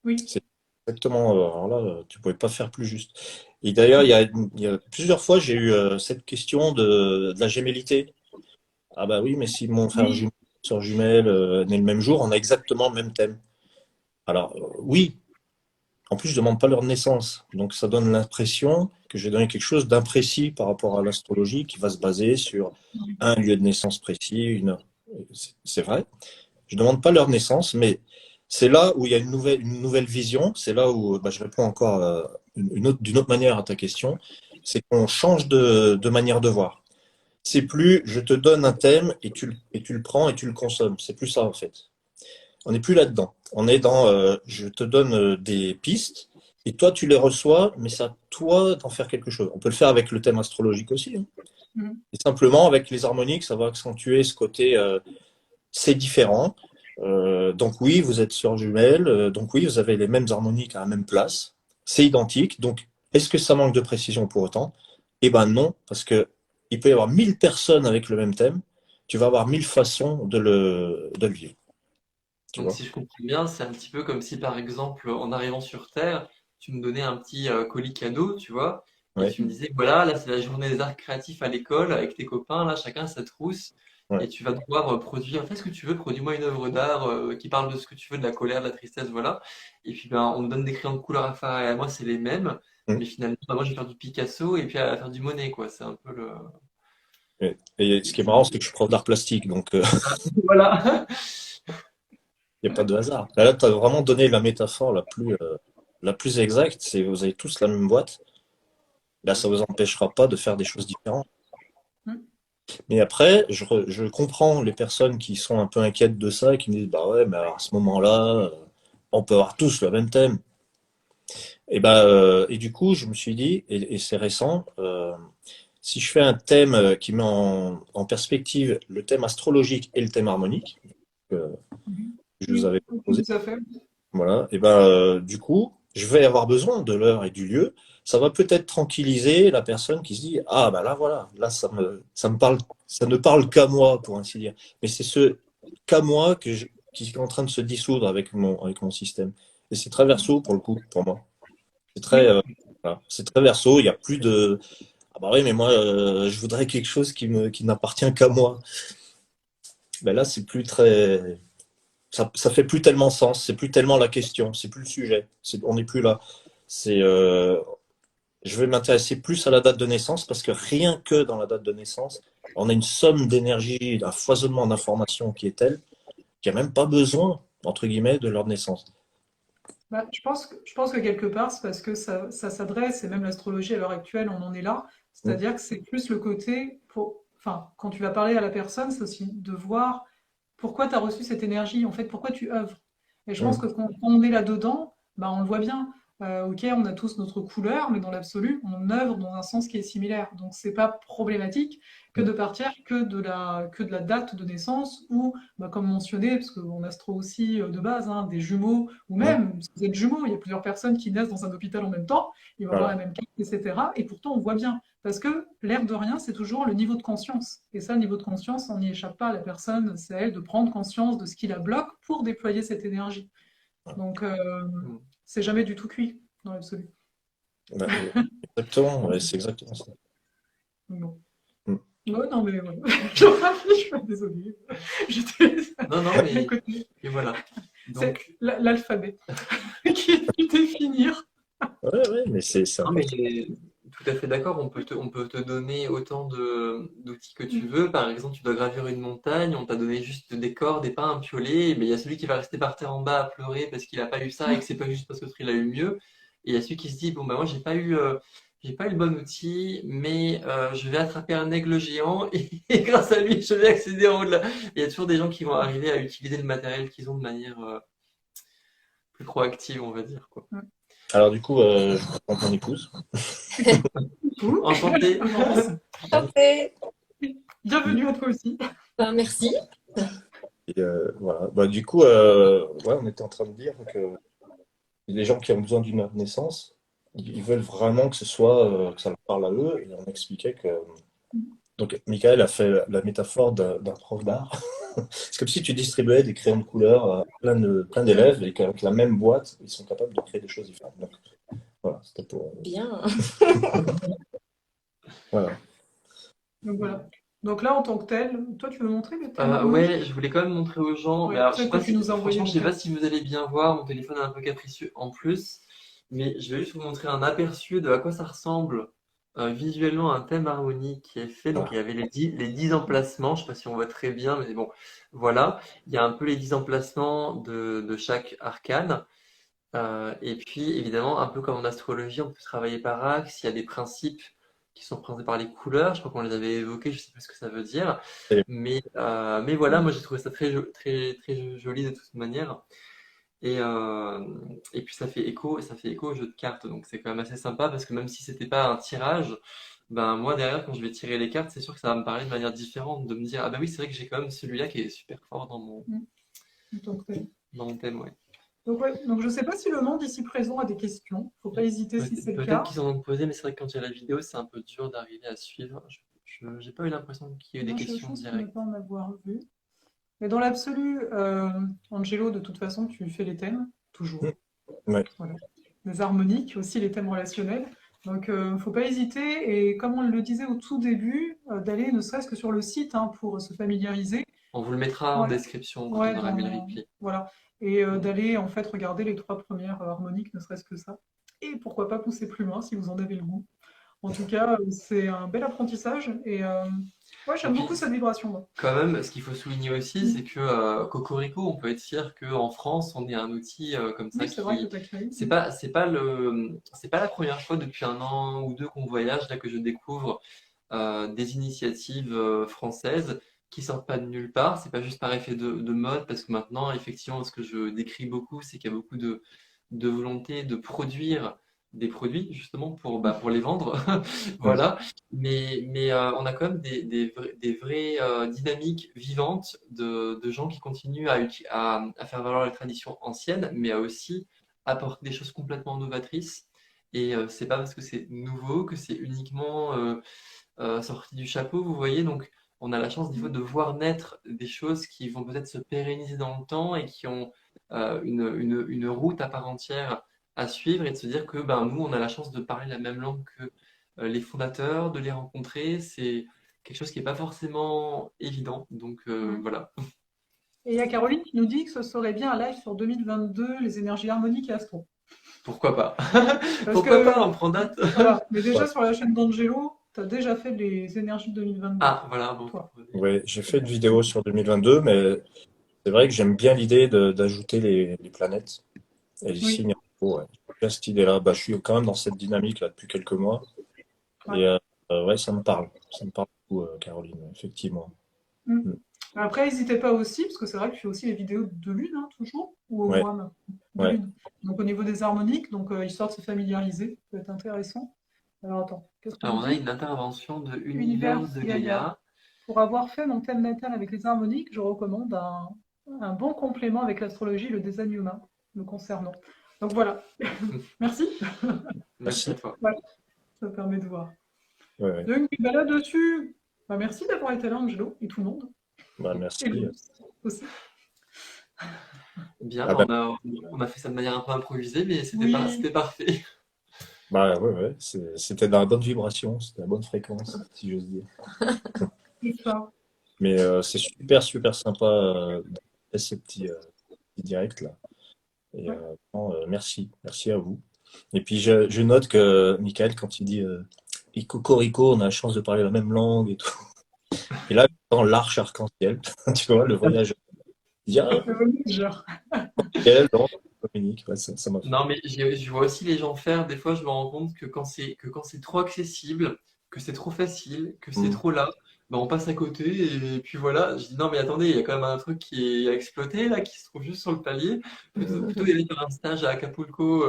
Oui. C'est exactement, alors là, tu pouvais pas faire plus juste. Et d'ailleurs, il y a plusieurs fois, j'ai eu cette question de la gémellité. Ah bah oui, mais si mon frère Oui, jumelle, soeur jumelle, naît le même jour, on a exactement le même thème. Alors, oui, en plus, je demande pas leur naissance. Donc, ça donne l'impression que j'ai donné quelque chose d'imprécis par rapport à l'astrologie qui va se baser sur un lieu de naissance précis, une heure. C'est vrai. Je demande pas leur naissance, mais c'est là où il y a une nouvelle vision. C'est là où bah, je réponds encore d'une autre manière à ta question. C'est qu'on change de manière de voir. C'est plus je te donne un thème et tu le prends et tu le consommes. C'est plus ça en fait. On n'est plus là-dedans. On est dans je te donne des pistes et toi tu les reçois, mais c'est à toi d'en faire quelque chose. On peut le faire avec le thème astrologique aussi, hein. mhm, Et simplement avec les harmoniques, ça va accentuer ce côté c'est différent. Donc oui, vous êtes sœurs jumelles, donc oui, vous avez les mêmes harmoniques à la même place, c'est identique. Donc est-ce que ça manque de précision pour autant? Eh ben non, parce que il peut y avoir 1000 personnes avec le même thème, tu vas avoir 1000 façons de le vivre, tu Donc vois. si je comprends bien, c'est un petit peu comme si par exemple en arrivant sur Terre, tu me donnais un petit colis cadeau, tu vois, et Ouais. tu me disais voilà, là c'est la journée des arts créatifs à l'école avec tes copains, là chacun sa trousse, Ouais. et tu vas devoir produire, fais ce que tu veux, produis-moi une œuvre d'art qui parle de ce que tu veux, de la colère, de la tristesse, voilà. Et puis ben, on me donne des crayons de couleur à faire et à moi, c'est les mêmes, Mm. mais finalement, ben, moi, je vais faire du Picasso et puis à faire du Monet, quoi. C'est un peu le. Et ce qui est marrant, c'est que je suis prof d'art plastique, donc Voilà. il n'y a pas de hasard. Là, tu as vraiment donné la métaphore la plus exacte, c'est vous avez tous la même boîte. Là, ça ne vous empêchera pas de faire des choses différentes. Mm. Mais après, je comprends les personnes qui sont un peu inquiètes de ça et qui me disent, bah ouais, mais alors à ce moment-là, on peut avoir tous le même thème. Et du coup, je me suis dit, et c'est récent, si je fais un thème qui met en perspective le thème astrologique et le thème harmonique, que Mhm. je vous Oui, avais tout proposé, à fait. voilà, du coup, je vais avoir besoin de l'heure et du lieu. Ça va peut-être tranquilliser la personne qui se dit, ah bah là voilà, là ça me parle, ça ne parle qu'à moi, pour ainsi dire. Mais c'est ce qu'à moi qui est en train de se dissoudre avec mon système. Et c'est très verso pour le coup, pour moi. C'est très, Oui, voilà. C'est très verso. Il y a plus de, ah bah oui, mais moi, je voudrais quelque chose qui n'appartient qu'à moi. Ben là, c'est plus très, ça fait plus tellement sens. C'est plus tellement la question. C'est plus le sujet. On n'est plus là. C'est, je vais m'intéresser plus à la date de naissance parce que rien que dans la date de naissance, on a une somme d'énergie, un foisonnement d'informations qui est tel qu'il n'y a même pas besoin, entre guillemets, de leur naissance. bah, je pense que quelque part, c'est parce que ça s'adresse, et même l'astrologie à l'heure actuelle, on en est là. Mm. C'est-à-dire que c'est plus le côté, enfin, quand tu vas parler à la personne, c'est aussi de voir pourquoi tu as reçu cette énergie, en fait, pourquoi tu œuvres. Et je pense Mm. que quand on est là-dedans, bah, on le voit bien. Ok, on a tous notre couleur, mais dans l'absolu, on œuvre dans un sens qui est similaire. Donc, c'est pas problématique que Mm. de partir que de la date de naissance ou, bah, comme mentionné, parce qu'on astro aussi de base, hein, des jumeaux, ou Mm. même, si vous êtes jumeaux, il y a plusieurs personnes qui naissent dans un hôpital en même temps, ils vont avoir la Voilà. même carte, etc. Et pourtant, on voit bien. Parce que l'air de rien, c'est toujours le niveau de conscience. Et ça, le niveau de conscience, on n'y échappe pas. La personne, c'est à elle de prendre conscience de ce qui la bloque pour déployer cette énergie. Donc, c'est jamais du tout cuit, dans l'absolu. Ben, exactement, ouais, c'est exactement ça. Non. Mm. Ouais, non, mais ouais. Je suis désolée. J'étais Non, non, à mais côté. et voilà. C'est Donc, l'alphabet qui est dû définir. Ouais, ouais, mais c'est non, mais important. tout à fait d'accord. On peut te donner autant d'outils que tu veux. Par exemple, tu dois gravir une montagne. On t'a donné juste des cordes et pas un piolet. Mais il y a celui qui va rester par terre en bas à pleurer parce qu'il a pas eu ça et que c'est pas juste parce que l'autre il a eu mieux. Et il y a celui qui se dit, bon, bah, moi, j'ai pas eu le bon outil, mais je vais attraper un aigle géant et grâce à lui, je vais accéder en haut de là. Il y a toujours des gens qui vont arriver à utiliser le matériel qu'ils ont de manière plus proactive, on va dire, quoi. Alors du coup, je prends mon épouse. Ouh, Enchanté. Florence, Parfait. bienvenue à toi aussi. Ben, merci. Et, voilà. Bah, du coup, ouais, on était en train de dire que les gens qui ont besoin d'une naissance, ils veulent vraiment que ce soit, que ça leur parle à eux. Et on expliquait que. Donc, Michael a fait la métaphore d'un prof d'art. C'est comme si tu distribuais des crayons de couleur à plein d'élèves et qu'avec la même boîte, ils sont capables de créer des choses différentes. Donc, voilà, c'était pour. Bien. Voilà. Donc voilà. Donc là, en tant que tel, toi, tu veux montrer les thèmes harmoniques? Ouais, je voulais quand même montrer aux gens. Mais Ouais, alors, je sais celle que pas tu si, nous as envoyé franchement, je le sais pas thème. si vous allez bien voir. Mon téléphone est un peu capricieux en plus. Mais je vais juste vous montrer un aperçu de à quoi ça ressemble visuellement un thème harmonique qui est fait. Donc, il y avait les 10 emplacements. Je sais pas si on voit très bien, mais bon, voilà. Il y a un peu les 10 emplacements de chaque arcane. Et puis, évidemment, un peu comme en astrologie, on peut travailler par axe. Il y a des principes qui sont représentés par les couleurs. Je crois qu'on les avait évoqués, je sais pas ce que ça veut dire. Mais voilà, moi j'ai trouvé ça très joli de toute manière. Et, euh, et puis ça fait écho au jeu de cartes. Donc c'est quand même assez sympa parce que même si c'était pas un tirage, ben moi derrière, quand je vais tirer les cartes, c'est sûr que ça va me parler de manière différente, de me dire, ah bah oui, c'est vrai que j'ai quand même celui-là qui est super fort Mm. En tant que tel. dans mon thème, ouais. Donc, ouais. Donc je ne sais pas si le monde ici présent a des questions. Faut pas hésiter si c'est le Peut-être cas. qu'ils en ont posé, mais c'est vrai que quand il y a la vidéo, c'est un peu dur d'arriver à suivre. J'ai pas eu l'impression qu'il y ait eu des Moi, je questions pense ne directes. pas en avoir vu. Mais dans l'absolu, Angelo, de toute façon, tu fais les thèmes, toujours. Ouais. Voilà. Les harmoniques, aussi les thèmes relationnels. Donc, il ne faut pas hésiter. Et comme on le disait au tout début, d'aller ne serait-ce que sur le site hein, pour se familiariser. On vous le mettra en Ouais, description quand on ouais, aura mis le replay. voilà. Et Mm. d'aller en fait regarder les trois premières harmoniques, ne serait-ce que ça. Et pourquoi pas pousser plus loin si vous en avez le goût. En tout cas, c'est un bel apprentissage. Et ouais, Et j'aime beaucoup puis, cette vibration, moi. quand même, ce qu'il faut souligner aussi, Mm. c'est que Cocorico, on peut être fier qu'en France, on ait un outil comme ça Oui, c'est vrai que qui. tu as créé. C'est pas la première fois depuis un an ou deux qu'on voyage, là que je découvre des initiatives françaises qui sortent pas de nulle part. C'est pas juste par effet de mode, parce que maintenant, effectivement, ce que je décris beaucoup, c'est qu'il y a beaucoup de volonté de produire des produits justement pour les vendre. Mm. Voilà. Mais on a quand même des vraies dynamiques vivantes de gens qui continuent à faire valoir les traditions anciennes, mais à aussi apporter des choses complètement novatrices. Et c'est pas parce que c'est nouveau que c'est uniquement sorti du chapeau, vous voyez. Donc, on a la chance des fois de voir naître des choses qui vont peut-être se pérenniser dans le temps et qui ont une route à part entière à suivre et de se dire que ben, nous, on a la chance de parler la même langue que les fondateurs, de les rencontrer. C'est quelque chose qui n'est pas forcément évident. Donc, Mm. voilà. Et il y a Caroline qui nous dit que ce serait bien un live sur 2022, les énergies harmoniques et astro. Pourquoi pas? Parce Pourquoi que, pas, on prend date? voilà, mais déjà Ouais, sur la chaîne d'Angelo, tu as déjà fait les énergies de 2022, Ah, voilà, bon. toi. ouais, j'ai fait une vidéo sur 2022, mais c'est vrai que j'aime bien l'idée d'ajouter les planètes et les Oui, signes. Ouais. J'aime bien cette idée-là. Bah, je suis quand même dans cette dynamique-là depuis quelques mois. ouais. Et ouais, ça me parle. Ça me parle beaucoup, Caroline, effectivement. Mm. Mm. Après, n'hésitez pas aussi, parce que c'est vrai que je fais aussi les vidéos de lune, hein, toujours, ou au Ouais, mois de ouais. lune. Donc au niveau des harmoniques, donc histoire de se familiariser, ça peut être intéressant. Alors attends, qu'est-ce qu'on Alors, nous on a dit? une intervention de Univers Univers de Gaïa. Gaïa. Pour avoir fait mon thème natal avec les harmoniques, je recommande un bon complément avec l'astrologie et le design humain me concernant. Donc voilà, merci. Merci à Merci. toi. Ouais, ça permet de voir. Ouais, ouais. Donc, bah là-dessus, bah, merci d'avoir été là, Angelo, et tout le monde. Bah, Et merci. Louis aussi. Bien, Ah bah, bah, on a fait ça de manière un peu improvisée, mais Oui, c'était parfait. bah, ouais, ouais. C'était dans la bonne vibration, c'était la bonne fréquence, si j'ose dire. c'est ça. Mais c'est super, super sympa de faire ces petits directs là. Et Ouais. vraiment, merci. Merci à vous. Et puis je note que Michael, quand il dit et Cocorico, on a la chance de parler la même langue et tout. Et là, dans l'arche arc-en-ciel, tu vois, le voyage. Il dit, ah, Genre. quelle langue on communique. Ouais, ça m'a fait. Non, mais je vois aussi les gens faire. Des fois, je me rends compte que quand c'est trop accessible, que c'est trop facile, que c'est Mm. trop là, ben on passe à côté. Et puis voilà, je dis non, mais attendez, il y a quand même un truc qui est à exploiter là, qui se trouve juste sur le palier. Plutôt d'aller faire un stage à Acapulco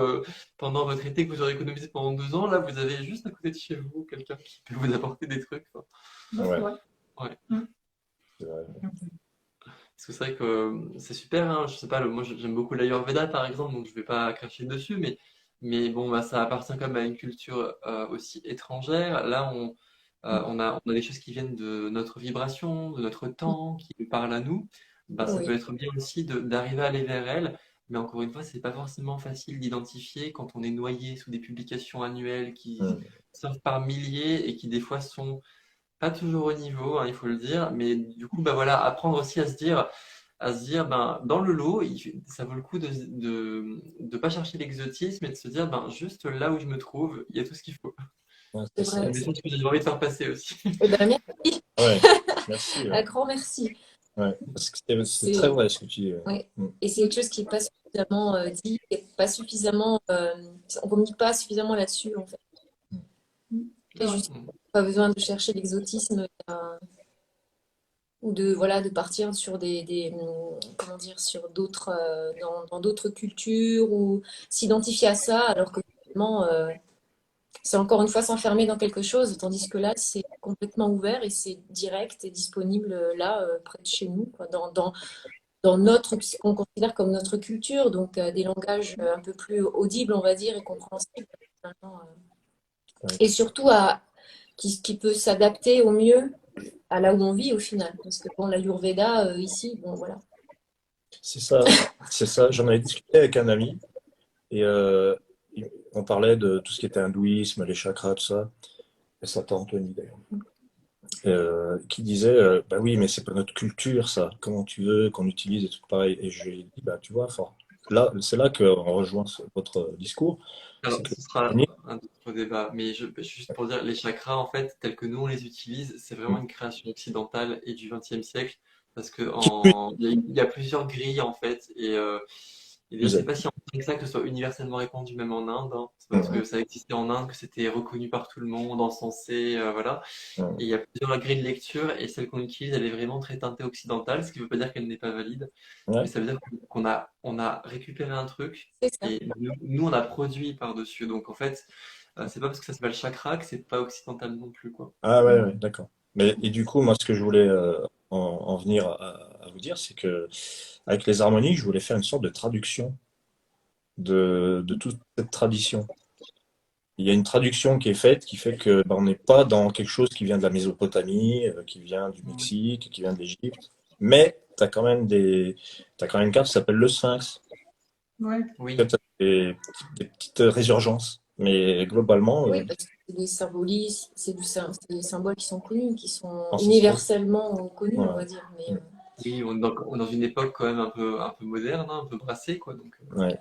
pendant votre été que vous aurez économisé pendant 2 ans, là, vous avez juste à côté de chez vous quelqu'un qui peut vous apporter des trucs. Enfin, Ouais, c'est Ouais, vrai. ouais. Mm. c'est vrai. Parce que c'est vrai que c'est super, hein, je sais pas, moi j'aime beaucoup l'Ayurveda par exemple, donc je vais pas cracher dessus, mais bon, bah, ça appartient quand même à une culture aussi étrangère. Là, on a des choses qui viennent de notre vibration, de notre temps, qui nous parlent à nous. Bah, ça peut Oui, être bien aussi d'arriver à aller vers elles, mais encore une fois, c'est pas forcément facile d'identifier quand on est noyé sous des publications annuelles qui Mm. sortent par milliers et qui des fois sont pas toujours au niveau, hein, il faut le dire, mais du coup, bah voilà, apprendre aussi à se dire, ben, dans le lot, ça vaut le coup de pas chercher l'exotisme et de se dire, ben, juste là où je me trouve, il y a tout ce qu'il faut. Ouais, c'est c'est C'est ça. un vrai. message que j'ai envie de faire passer aussi. Eh ben, merci, Ouais, merci. un grand merci. Ouais, parce que c'est très C'est vrai ce que tu dis. ouais. Mm. Et c'est quelque chose qui n'est pas suffisamment dit, et pas suffisamment, on communique pas suffisamment là-dessus en fait. C'est Et vrai. juste pas besoin de chercher l'exotisme ou de voilà de partir sur comment dire sur d'autres dans d'autres cultures ou s'identifier à ça alors que finalement c'est encore une fois s'enfermer dans quelque chose, tandis que là, c'est complètement ouvert et c'est direct et disponible là, près de chez nous, quoi, dans notre, ce qu'on considère comme notre culture, donc des langages un peu plus audibles, on va dire, et compréhensibles, finalement, Ouais. et surtout qui peut s'adapter au mieux à là où on vit au final. Parce que bon, l'Ayurveda, ici, bon, voilà. C'est ça, c'est ça. J'en avais discuté avec un ami et on parlait de tout ce qui était hindouisme, les chakras, tout ça. Et ça, t'as Anthony d'ailleurs. Qui disait bah oui, mais c'est pas notre culture, ça. Comment tu veux qu'on utilise des trucs pareils? Et je lui ai dit, bah tu vois, fort. Là, c'est là qu'on rejoint votre discours. C'est Alors, que ce sera le un autre débat, mais juste pour dire, les chakras, en fait, tels que nous on les utilise, c'est vraiment une création occidentale et du XXe siècle, parce que il y a plusieurs grilles en fait, et je sais pas si on dirait que ça que ce soit universellement répandu même en Inde, hein. C'est parce que ça existait en Inde que c'était reconnu par tout le monde, encensé, voilà. Et il y a plusieurs grilles de lecture, et celle qu'on utilise, elle est vraiment très teintée occidentale, ce qui ne veut pas dire qu'elle n'est pas valide, mais Ouais. ça veut dire qu'on a récupéré un truc, C'est ça. et nous, on a produit par-dessus. Donc en fait, c'est pas parce que ça s'appelle chakra que c'est pas occidental non plus, quoi. Ah ouais, ouais, d'accord. Mais et du coup, moi, ce que je voulais en venir à vous dire, c'est que avec les harmoniques, je voulais faire une sorte de traduction de toute cette tradition. Il y a une traduction qui est faite qui fait que on n'est pas dans quelque chose qui vient de la Mésopotamie, qui vient du Mexique, qui vient d'Égypte, mais t'as quand même une carte qui s'appelle le Sphinx. Ouais. Oui, Peut-être des petites résurgences, mais globalement, Oui, parce que c'est des symbolismes, c'est des symboles qui sont connus, qui sont ancestral. universellement connus, on Voilà. va dire. Mais oui, on est dans une époque quand même un peu moderne, hein, un peu brassée, quoi. Donc, Ouais.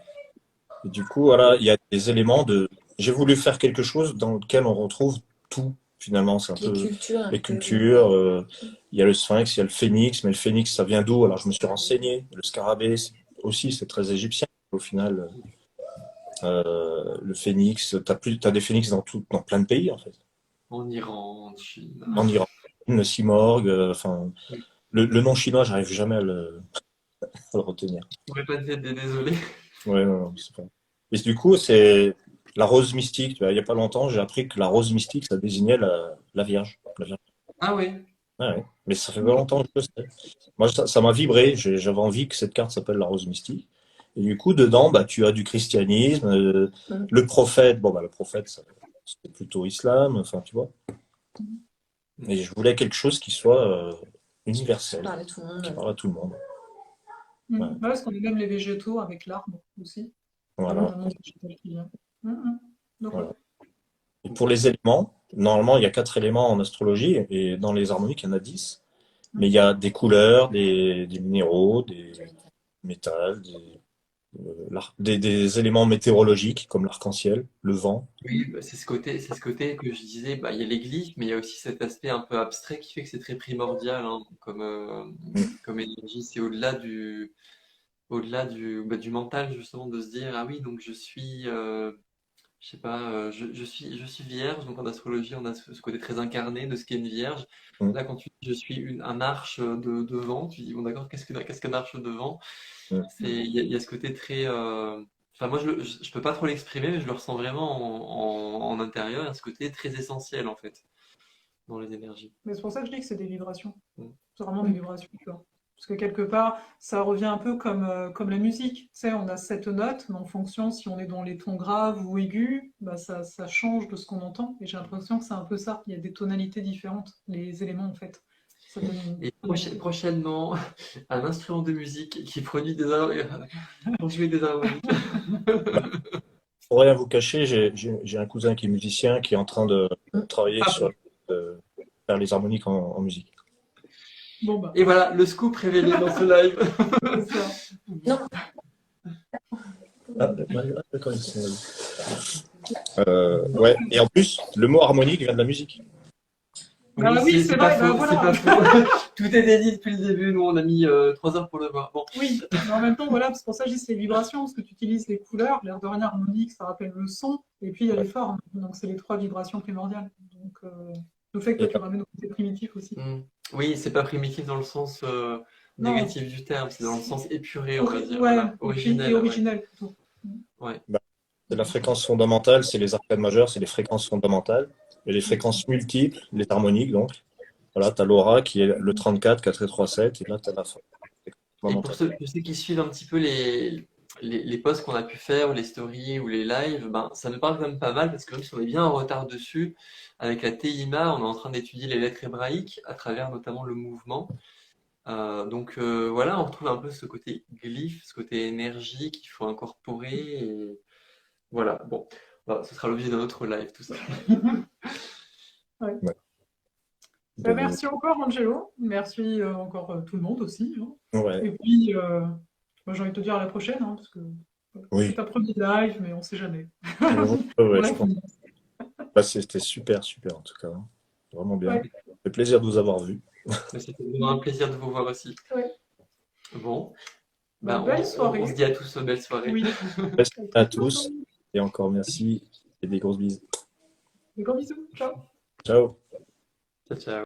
Et du coup, voilà, il y a des éléments de. J'ai voulu faire quelque chose dans lequel on retrouve tout, finalement. C'est un les peu cultures un les peu. cultures. Il y a le sphinx, il y a le phénix, mais le phénix, ça vient d'où? Alors, je me suis renseigné. Le scarabée, aussi, c'est très égyptien. Au final, le phénix, t'as des phénix dans plein de pays, en fait. en Iran, en Chine. En Iran, le simorgue, enfin, le nom chinois, j'arrive jamais à le retenir. Je pourrais pas te dire désolé. Ouais, non, non, c'est pas. Et du coup, c'est la rose mystique. Tu vois, il y a pas longtemps, j'ai appris que la rose mystique, ça désignait la Vierge. La Vierge. Ah oui. Ouais, ouais. Mais ça fait pas longtemps que je le sais. Moi, ça m'a vibré. J'avais envie que cette carte s'appelle la rose mystique. Et du coup, dedans, bah, tu as du christianisme, Mm. le prophète. Bon, bah, le prophète, c'est plutôt islam. Enfin, tu vois. Et je voulais quelque chose qui soit universel, Parler à tout le qui monde. parle à tout le monde. Ouais. Ouais, parce qu'on est même les végétaux avec l'arbre aussi. Vraiment Voilà, d'un monde végétal qui vient. Donc, ouais. voilà. Et pour les éléments, normalement, il y a 4 éléments en astrologie, et dans les harmoniques, il y en a 10. Mais il y a des couleurs, des minéraux, des métals, des éléments météorologiques comme l'arc-en-ciel, le vent. Oui, bah, c'est ce côté que je disais, bah, il y a les glyphes, mais il y a aussi cet aspect un peu abstrait qui fait que c'est très primordial, hein, Mm. comme énergie. C'est au-delà du mental, justement, de se dire, ah oui, donc je sais pas, je suis vierge, donc en astrologie, on a ce côté très incarné de ce qu'est une vierge. Mm. Là, quand tu dis je suis un arche de vent, tu dis, bon, d'accord, qu'est-ce qu'un arche de vent? Mm. Il y a ce côté très. Enfin, moi, je peux pas trop l'exprimer, mais je le ressens vraiment en intérieur. Il y a ce côté très essentiel, en fait, dans les énergies. Mais c'est pour ça que je dis que c'est des vibrations. Mm. C'est vraiment des vibrations, tu vois. Parce que quelque part, ça revient un peu comme la musique. Tu sais, on a 7 notes, mais en fonction si on est dans les tons graves ou aigus, bah ça change de ce qu'on entend. Et j'ai l'impression que c'est un peu ça. Il y a des tonalités différentes, les éléments en fait. Ça donne une Et tonalité. prochainement, un instrument de musique qui produit pour jouer des harmoniques. Bah, pour rien vous cacher, j'ai un cousin qui est musicien qui est en train de travailler Ah sur bon. faire les harmoniques en musique. Bon bah, Et voilà, le scoop révélé dans ce live. c'est ça. Non, Ah, d'accord, ouais, et en plus, le mot harmonique vient de la musique. Oui, Ah oui, c'est c'est pas vrai, bah faux, c'est voilà. pas faux. Tout est dit depuis le début. Nous, on a mis 3 heures pour le voir. Bon. Oui, mais en même temps, voilà, c'est pour ça que je dis c'est les vibrations, parce que tu utilises les couleurs, l'air de rien harmonique, ça rappelle le son, et puis il y a les formes. Donc c'est les 3 vibrations primordiales. Donc le fait que toi Et, tu ramènes au côté primitif aussi. Hmm. Oui, c'est pas primitif dans le sens Non, négatif du terme, c'est dans le sens épuré, on va dire. ouais, Voilà, et puis et originel, ouais. originel plutôt. Ouais. bah, c'est la fréquence fondamentale, c'est les arcades majeures, c'est les fréquences fondamentales. Et les fréquences multiples, les harmoniques, donc. Voilà, tu as l'aura qui est le 34, 4 et 3, 7, et là, tu as la fréquence Et pour fondamentale. ceux qui suivent un petit peu les posts qu'on a pu faire, ou les stories, ou les lives, ben, ça me parle quand même pas mal parce que même si on est bien en retard dessus, avec la TIMA, on est en train d'étudier les lettres hébraïques à travers notamment le mouvement. Donc voilà, on retrouve un peu ce côté glyphe, ce côté énergie qu'il faut incorporer. Voilà, bon, ce sera l'objet d'un autre live, tout ça. Ouais. Ouais. Bah, merci encore, Angelo. Merci encore tout le monde aussi, hein. Ouais, Et puis, moi, j'ai envie de te dire à la prochaine, hein, parce que c'est oui. ta première live, mais on sait jamais. Ouais, Pour ouais, la je pense. finir. Bah, c'était super, super en tout cas, hein. Vraiment bien. Ouais, Ça fait plaisir de vous avoir vus. Mais c'était vraiment un plaisir de vous voir aussi. ouais. Bon, Bah, ben, belle on se soirée. dit à tous belle soirée. Oui. Merci À à très tous bientôt. et encore merci et des grosses bises. Des gros bisous. Ciao. Ciao. Ciao, ciao.